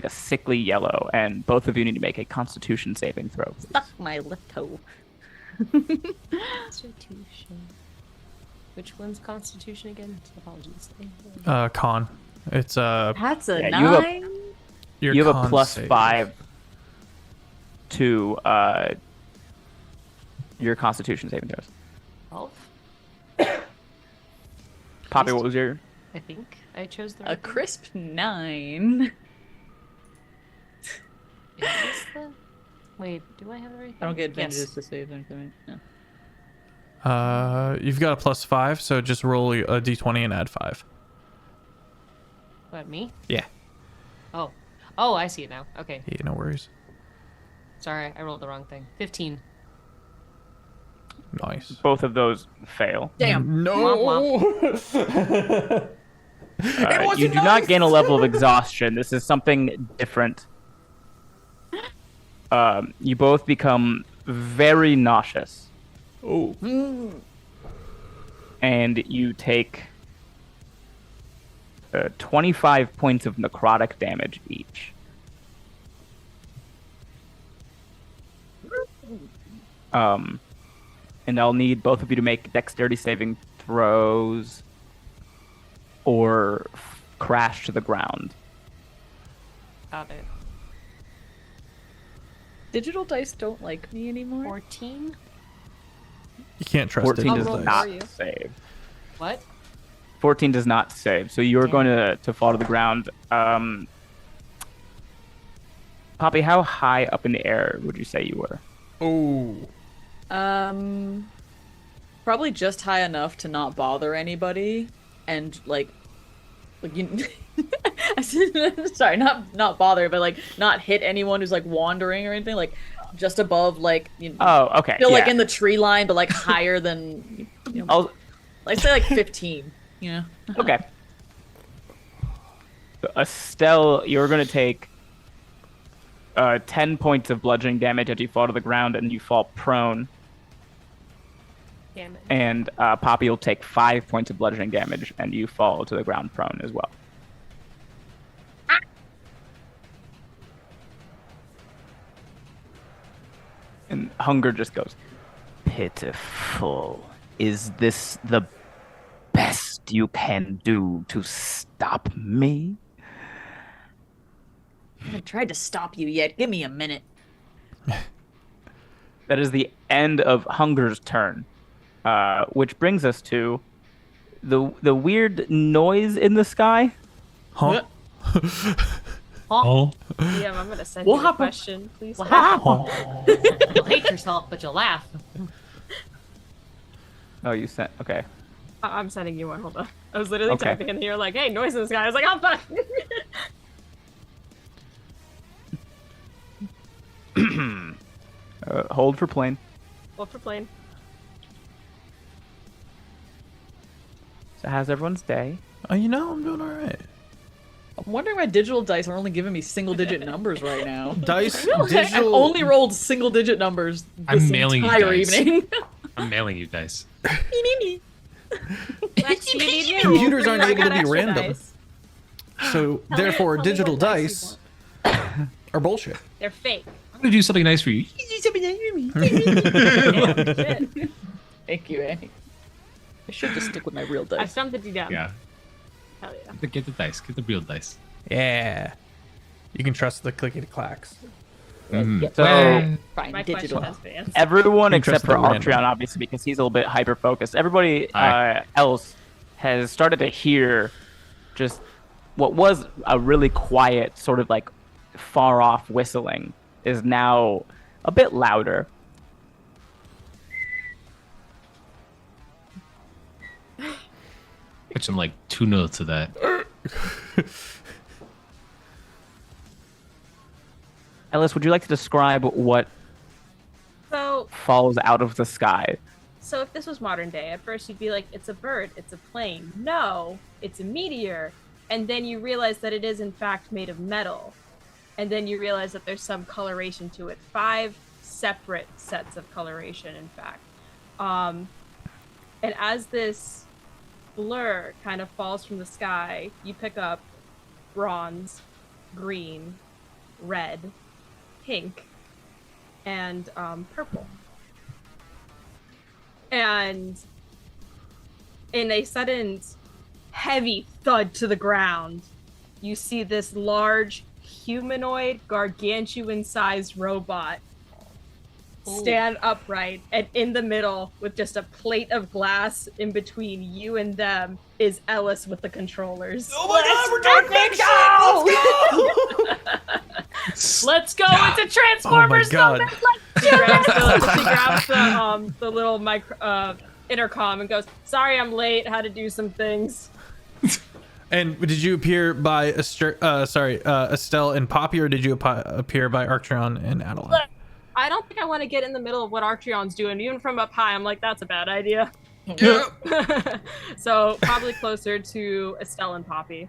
sickly yellow, and both of you need to make a Constitution saving throw. Please. Fuck my left toe. Constitution. Which one's Constitution again? Apologies. Con. It's That's a Yeah, you have a- 9. your You have a con plus save. 5 to your Constitution saving throws. 12? Poppy, what was your? I think I chose the A right thing. crisp 9. Is this the... Wait, do I have the right I don't get thing? advantages Yes. to save anything. No. You've got a +5, so just roll a d20 and add 5. What, me? Yeah. Oh. Oh, I see it now. Okay. Yeah, no worries. Sorry, I rolled the wrong thing. 15. Nice. Both of those fail. Damn. No. You do not gain a level of exhaustion. This is something different. You both become very nauseous. Oh. And you take 25 points of necrotic damage each. And I'll need both of you to make dexterity saving throws or crash to the ground. Got it. Digital dice don't like me anymore. 14? You can't trust 14 it. does roll not for you. save. What? 14 does not save, so you're going to fall to the ground. Poppy, how high up in the air would you say you were? Oh. Probably just high enough to not bother anybody, and like you. Sorry, not bother, but like not hit anyone who's like wandering or anything. Like just above, like Oh, okay. still like yeah. in the tree line, but like higher than like say like 15. Yeah. Okay. So, Estel, you're going to take 10 points of bludgeoning damage as you fall to the ground and you fall prone. Damn it. And Poppy will take 5 points of bludgeoning damage and you fall to the ground prone as well. And Hunger just goes, Pitiful. Is this the best you can do to stop me? I haven't tried to stop you yet. Give me a minute. that is the end of Hunger's turn. Which brings us to the weird noise in the sky. Huh? Oh, DM, I'm gonna send What you a happened? question, please. What happened? You'll hate yourself, but you'll laugh. Oh, you sent. Okay. I'm sending you one. Hold on. I was literally Okay. typing in here like, "Hey, noise in the sky." I was like, "Oh fuck." Hold for plane. Hold for plane. So how's everyone's day? Oh, you know, I'm doing all right. I'm wondering why digital dice are only giving me single-digit numbers right now. Dice, I've digital. only rolled single-digit numbers I'm this mailing you entire dice. evening. I'm mailing you dice. Lex, you need you. Computers aren't I able to got be extra random. dice. So, Tell me therefore, what you digital want. dice are bullshit. They're fake. I'm gonna do something nice for you. Yeah, shit. Thank you, eh? I should just stick with my real I dice. stumped the DM. Yeah, Hell yeah. get the dice. Get the real dice. Yeah. You can trust the clickety clacks. So Fine, My digital. question has been answered. everyone You except trust for the random. Arktreon, obviously, because he's a little bit hyper focused. Everybody Hi. else has started to hear just what was a really quiet, sort of like far off whistling is now a bit louder. Pitching like 2 notes of that. Elis, would you like to describe what So, falls out of the sky? so if this was modern day, at first you'd be like, "It's a bird. It's a plane." No, it's a meteor. And then you realize that it is in fact made of metal. And then you realize that there's some coloration to it. 5 separate sets of coloration, in fact. And as this blur kind of falls from the sky, you pick up bronze, green, red, pink, and purple. And in a sudden heavy thud to the ground, you see this large humanoid gargantuan-sized robot stand upright, and in the middle with just a plate of glass in between you and them is Elis with the controllers. Oh my god, we're doing big shit! Let's go! It's a Transformers God. summit! She grabs the little intercom and goes, "Sorry I'm late, had to do some things." And did you appear by Estel and Poppy, or did you appear by Arktreon and Adaline? I don't think I want to get in the middle of what Arktreon's doing. Even from up high, I'm like, that's a bad idea. Yep. So probably closer to Estel and Poppy.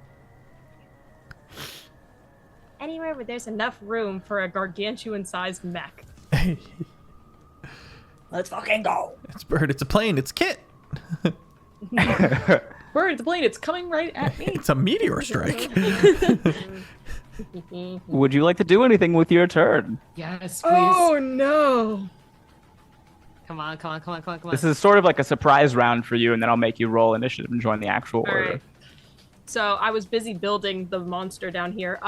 Anywhere where there's enough room for a gargantuan-sized mech. Let's fucking go. It's Bird. It's a plane. It's Kit. Bird, it's a plane. It's coming right at me. It's a meteor strike. Would you like to do anything with your turn? Yes, please. Oh no! Come on. This is sort of like a surprise round for you, and then I'll make you roll initiative and join the actual All order. right. So I was busy building the monster down here.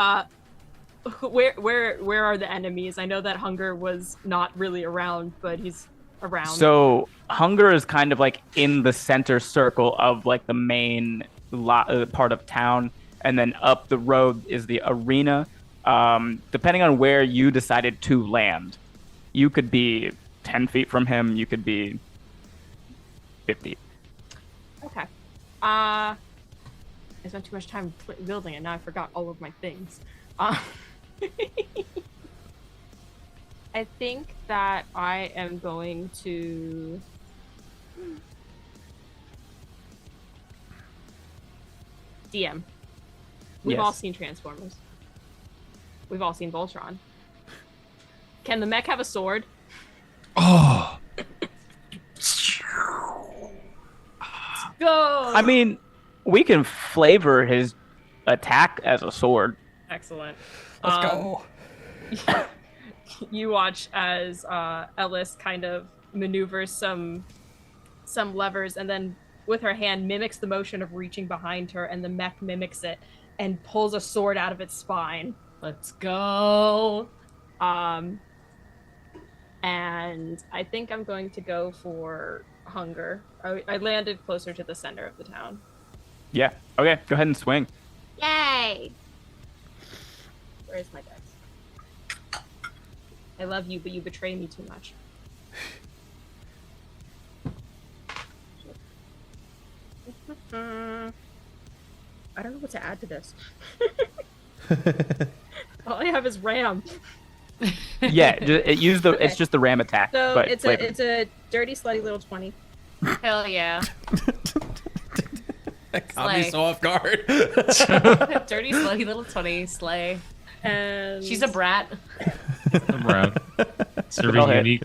Where are the enemies? I know that Hunger was not really around, but he's around. So Hunger is kind of like in the center circle of like the main part of town, and then up the road is the arena. Depending on where you decided to land, you could be 10 feet from him, you could be 50. Okay. I spent too much time building it. Now I forgot all of my things. I think that I am going to... DM. We've Yes. all seen Transformers. We've all seen Voltron. Can the mech have a sword? Oh, Go! I mean, we can flavor his attack as a sword. Excellent. Let's go. You watch as Elis kind of maneuvers some levers, and then with her hand mimics the motion of reaching behind her, and the mech mimics it and pulls a sword out of its spine. Let's go. And I think I'm going to go for Hunger. I landed closer to the center of the town. Yeah. Okay, go ahead and swing. Yay! Where's my dice? I love you, but you betray me too much. I don't know what to add to this. All I have is RAM. Yeah, it's just the ram attack. So but it's flavor. a dirty, slutty little 20. Hell yeah. That caught me Slay. so off guard. Dirty, slutty little 20, slay. And She's a brat. Around. Serving Go ahead. unique.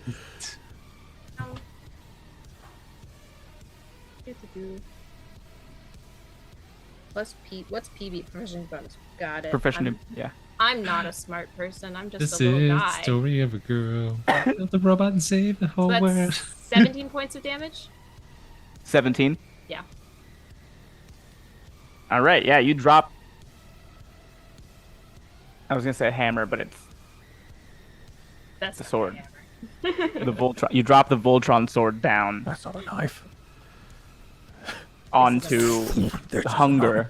Plus P. What's PB? Proficiency bonus. Got it. Proficient. Yeah. I'm not a smart person. I'm just This a little is guy. the story of a girl. Built the robot and saved the whole So world. that's 17 points of damage. 17. Yeah. All right. Yeah, you drop. I was gonna say a hammer, but it's That's the sword. The Voltron. You drop the Voltron sword down That's not a knife. onto There's Hunger,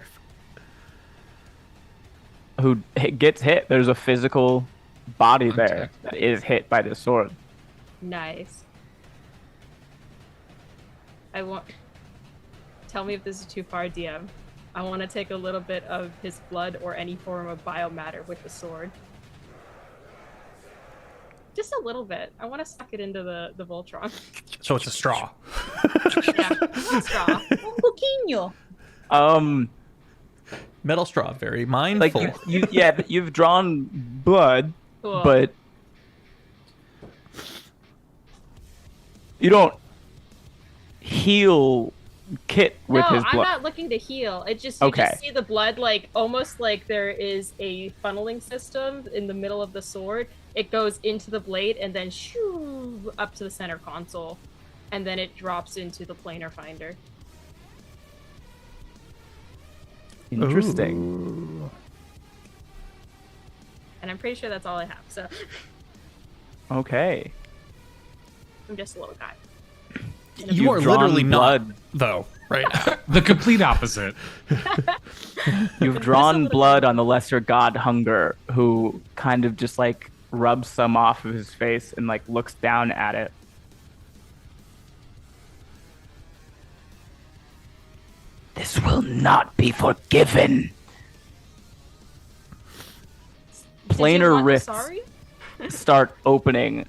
who gets hit. There's a physical body there Contact. that is hit by the sword. Nice. I want. Tell me if this is too far, DM. I want to take a little bit of his blood or any form of biomatter with the sword. Just a little bit. I want to suck it into the Voltron. So it's a straw. Yeah, one straw. Un poquinho. Metal straw, very Like mindful. you've drawn blood, Cool. but you don't heal Kit with no, his I'm blood. not looking to heal. It just you Okay. just see the blood like almost like there is a funneling system in the middle of the sword. It goes into the blade and then shoo up to the center console, and then it drops into the planar finder. Interesting. Ooh. And I'm pretty sure that's all I have. So Okay. I'm just a little guy. You You've are drawn literally blood. not, though, right? The complete opposite. You've drawn blood on the lesser god Hunger, who kind of just like rubs some off of his face and like looks down at it. This will not be forgiven. Did you Planar want the rifts sorry? start opening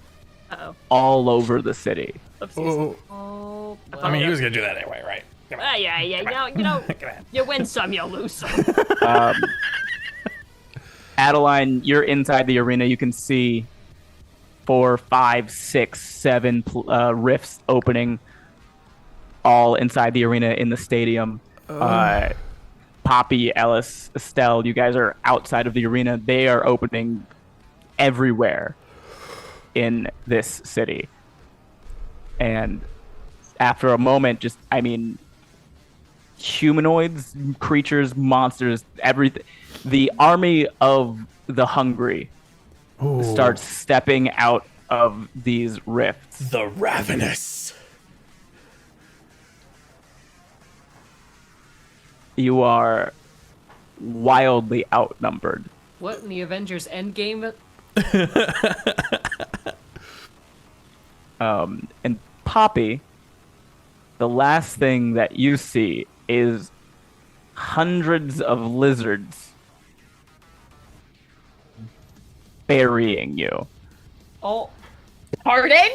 Uh-oh. all over the city. Oh, Oh, I mean, he was gonna do that anyway, right? Come on. Yeah. You know, Come on. you win some, you lose some. Adaline, you're inside the arena. You can see 4, 5, 6, 7 rifts opening all inside the arena in the stadium. Poppy, Elis, Estel, you guys are outside of the arena. They are opening everywhere in this city. And after a moment, humanoids, creatures, monsters, everything. The army of the hungry starts stepping out of these rifts. The ravenous. You are wildly outnumbered. What in the Avengers Endgame? And Poppy, the last thing that you see is hundreds of lizards burying you. Oh, Pardon?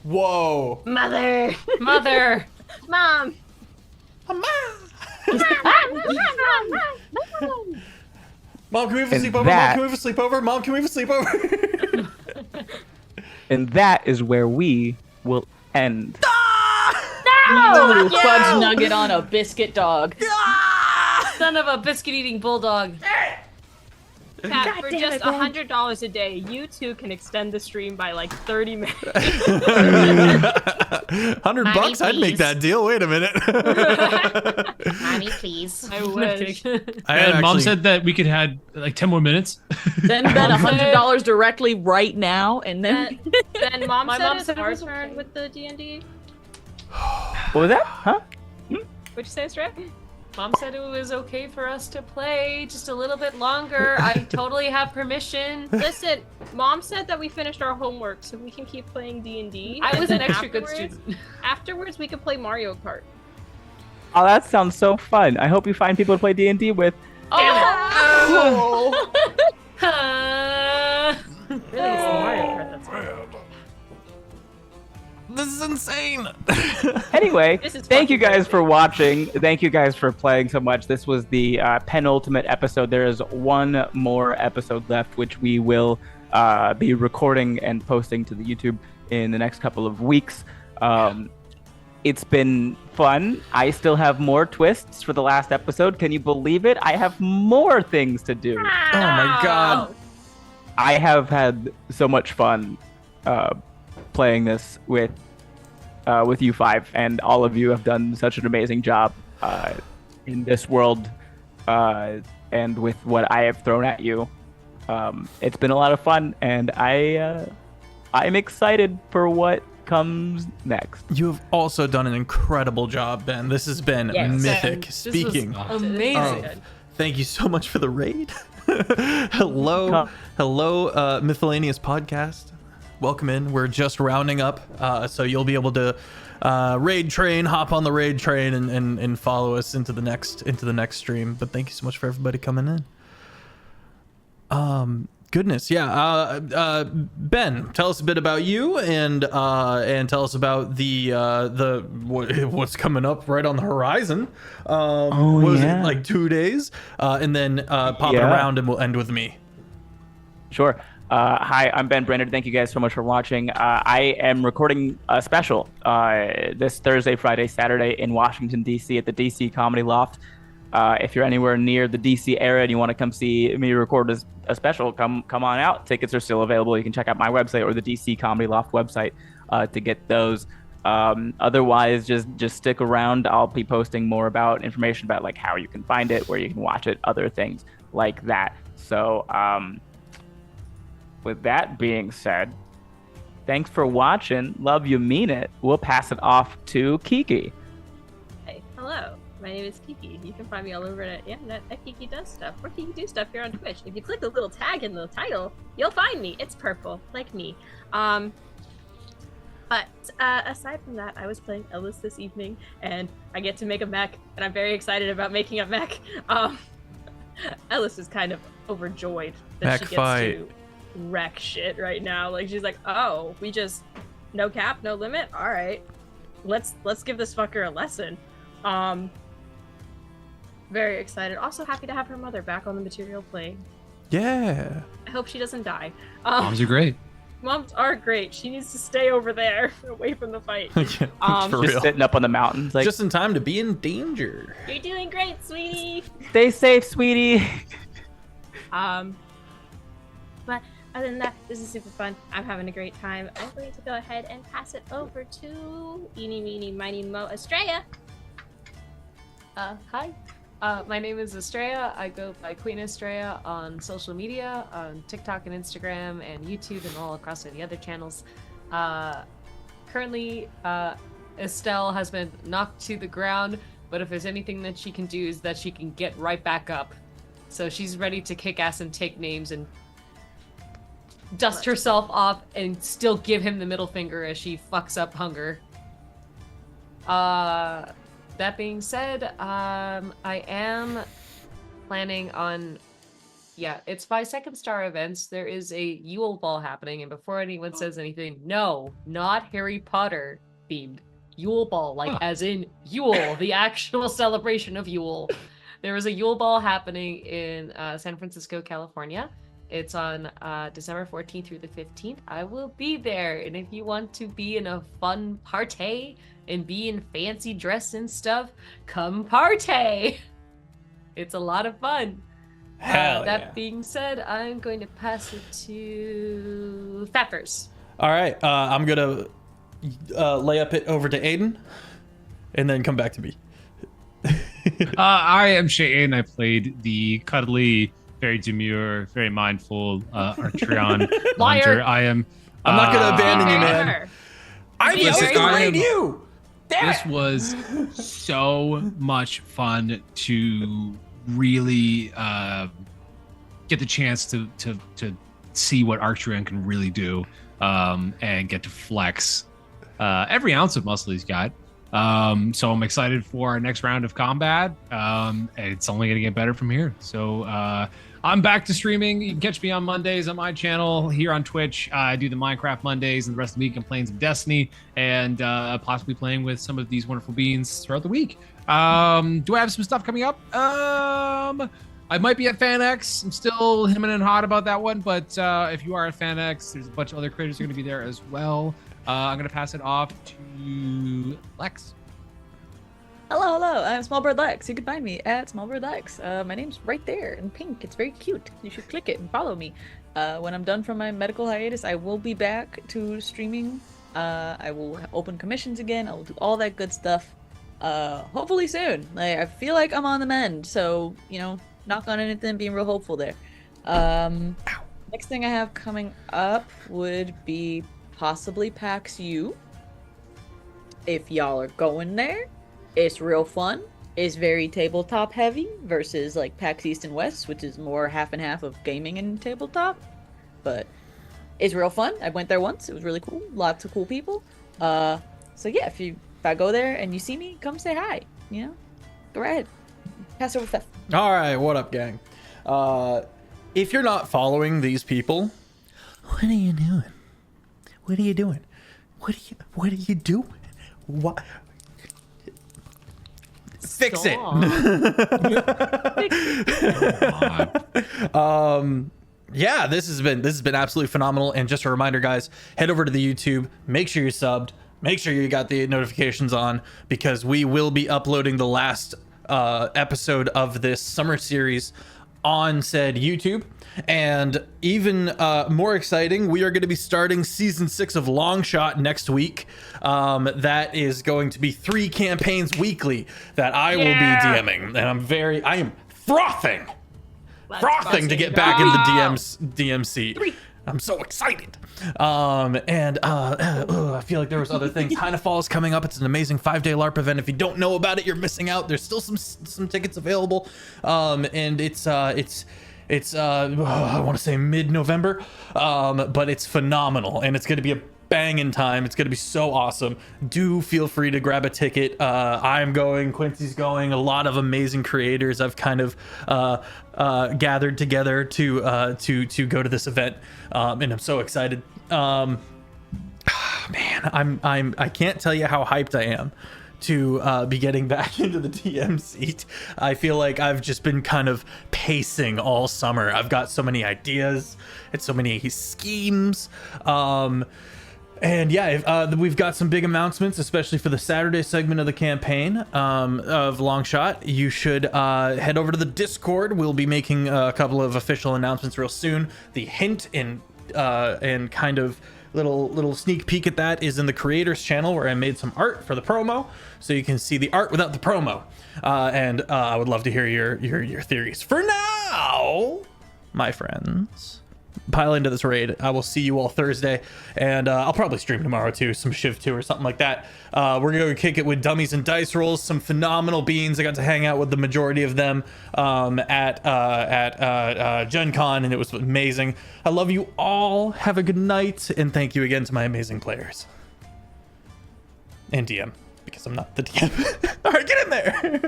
Whoa. Mother. mother! Mom. Mom, can we have a And sleepover? that- Mom, can we have a sleepover? Mom, can we have a sleepover? And that is where we will end. Ooh, fudge nugget on a biscuit dog. Son of a biscuit-eating bulldog. Pat, for just $100 a day, you two can extend the stream by like 30 minutes. $100, I'd make please. that deal. Wait a minute. Mommy, please. I wish. And Mom said that we could have like 10 more minutes. Then bet $100 directly right now, and then Then mom My said mom it's said it our was turn okay. with the D&D. What was that? Huh? What'd you say, Strap? Mom said it was okay for us to play just a little bit longer. I totally have permission. Listen, Mom said that we finished our homework, so we can keep playing D&D. I was and an then extra good afterwards- student. Afterwards, we could play Mario Kart. Oh, that sounds so fun. I hope you find people to play D&D with. Oh! Really, it's Mario Kart that's fun. This is insane. Anyway, This is thank you fucking guys crazy. for watching. Thank you guys for playing so much. This was the penultimate episode. There is one more episode left, which we will be recording and posting to the YouTube in the next couple of weeks. It's been fun. I still have more twists for the last episode. Can you believe it? I have more things to do. Oh my god. I have had so much fun playing this with you five, and all of you have done such an amazing job in this world and with what I have thrown at you. It's been a lot of fun, and I'm excited for what comes next. You have also done an incredible job, Ben. This has been Yes. mythic. This was Speaking. amazing. Thank you so much for the raid. Hello, Miscellaneous Podcast. Welcome in. We're just rounding up, so you'll be able to raid train, hop on the raid train, and follow us into the next stream. But thank you so much for everybody coming in. Goodness, yeah. Ben, tell us a bit about you, and tell us about what's coming up right on the horizon. What was it, like 2 days? And then pop it around, and we'll end with me. Sure. Hi, I'm Ben Brainard. Thank you guys so much for watching. I am recording a special this Thursday, Friday, Saturday in Washington, D.C. at the D.C. Comedy Loft. If you're anywhere near the D.C. area and you want to come see me record a special, come on out. Tickets are still available. You can check out my website or the D.C. Comedy Loft website to get those. Otherwise, just stick around. I'll be posting more about information about like how you can find it, where you can watch it, other things like that. So, with that being said, thanks for watching. Love you, mean it. We'll pass it off to Kiki. Hey, hello. My name is Kiki. You can find me all over at KikiDoesStuff or KikiDoesStuff here on Twitch. If you click the little tag in the title, you'll find me. It's purple, like me. But aside from that, I was playing Elis this evening, and I get to make a mech, and I'm very excited about making a mech. Elis is kind of overjoyed that Mech she gets fight. to wreck shit right now. Like, she's like, oh, we just No cap, no limit. All right, let's give this fucker a lesson. Very excited. Also happy to have her mother back on the material plane. Yeah. I hope she doesn't die. Moms are great. Moms are great. She needs to stay over there, away from the fight. For Just real. sitting up on the mountains, like, Just in time to be in danger. You're doing great, sweetie. stay safe, sweetie. But other than that, this is super fun. I'm having a great time. I'm going to go ahead and pass it over to Eeny, Meeny, Miny, Mo, Estraea. Hi. My name is Estraea. I go by QueenAstraea on social media, on TikTok and Instagram and YouTube and all across any other channels. Currently, Estel has been knocked to the ground, but if there's anything that she can do is that she can get right back up. So she's ready to kick ass and take names and dust herself off and still give him the middle finger as she fucks up Hunger. That being said, I am planning on, it's by Second Star Events. There is a Yule Ball happening, and before anyone says anything, no, not Harry Potter themed. Yule Ball, like as in Yule, the actual celebration of Yule. There is a Yule Ball happening in San Francisco, California. It's on December 14th through the 15th. I will be there, and if you want to be in a fun party and be in fancy dress and stuff, come party. It's a lot of fun. Hell that being said, I'm going to pass it to Feffers. All right. I'm going to lay up it over to Aiden and then come back to me. I am Cheyenne. I played the cuddly, very demure, very mindful Arktreon the Hunter. I'm not going to abandon you, man. Fair. I betrayed you. This was so much fun to really get the chance to see what Arktreon can really do, and get to flex every ounce of muscle he's got. So I'm excited for our next round of combat. It's only going to get better from here. So I'm back to streaming. You can catch me on Mondays on my channel here on Twitch. I do the Minecraft Mondays, and the rest of the week I'm playing some Destiny and possibly playing with some of these wonderful beings throughout the week. Do I have some stuff coming up? I might be at FanX. I'm still hemming and hawing about that one, but if you are at FanX, there's a bunch of other creators who are going to be there as well. I'm going to pass it off to Lex. Hello, I'm SmolBirdLex. You can find me at SmolBirdLex. My name's right there in pink. It's very cute. You should click it and follow me. When I'm done from my medical hiatus, I will be back to streaming. I will open commissions again. I will do all that good stuff. Hopefully soon. I feel like I'm on the mend, so, knock on anything, being real hopeful there. Next thing I have coming up would be possibly PAX U. If y'all are going there, it's real fun. It's very tabletop heavy versus like PAX East and West, which is more half and half of gaming and tabletop. But it's real fun. I went there once. It was really cool. Lots of cool people. So yeah, if I go there and you see me, come say hi. Go right ahead. Pass over Fef. All right, what up, gang? If you're not following these people, what are you doing? What are you doing? What are you doing? What? Fix it. Yeah, this has been absolutely phenomenal. And just a reminder, guys, head over to the YouTube, make sure you're subbed, make sure you got the notifications on, because we will be uploading the last episode of this summer series on said YouTube. And even more exciting, we are going to be starting season 6 of Longshot next week. That is going to be 3 campaigns weekly that I will be DMing, and I am frothing to get back in the DMC. I'm so excited. I feel like there was other things. Titanfall is coming up. It's an amazing 5-day LARP event. If you don't know about it, you're missing out. There's still some tickets available. And it's I want to say mid-November, but it's phenomenal, and it's going to be a banging time. It's going to be so awesome. Do feel free to grab a ticket. I'm going, Quincy's going, a lot of amazing creators I've kind of gathered together to go to this event, and I'm so excited. man, I can't tell you how hyped I am to be getting back into the DM seat. I feel like I've just been kind of pacing all summer. I've got so many ideas and so many schemes. And yeah, we've got some big announcements, especially for the Saturday segment of the campaign of Longshot. You should head over to the Discord. We'll be making a couple of official announcements real soon. The hint and kind of little sneak peek at that is in the creators channel, where I made some art for the promo, so you can see the art without the promo. And I would love to hear your theories. For now, my friends, pile into this raid. I will see you all Thursday, and I'll probably stream tomorrow too, some Shiv 2 or something like that. We're gonna kick it with dummies and dice rolls, some phenomenal beans. I got to hang out with the majority of them at Gen Con, and it was amazing. I love you all. Have a good night, and thank you again to my amazing players and DM, because I'm not the DM. All right, get in there.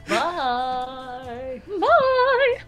Bye. Bye.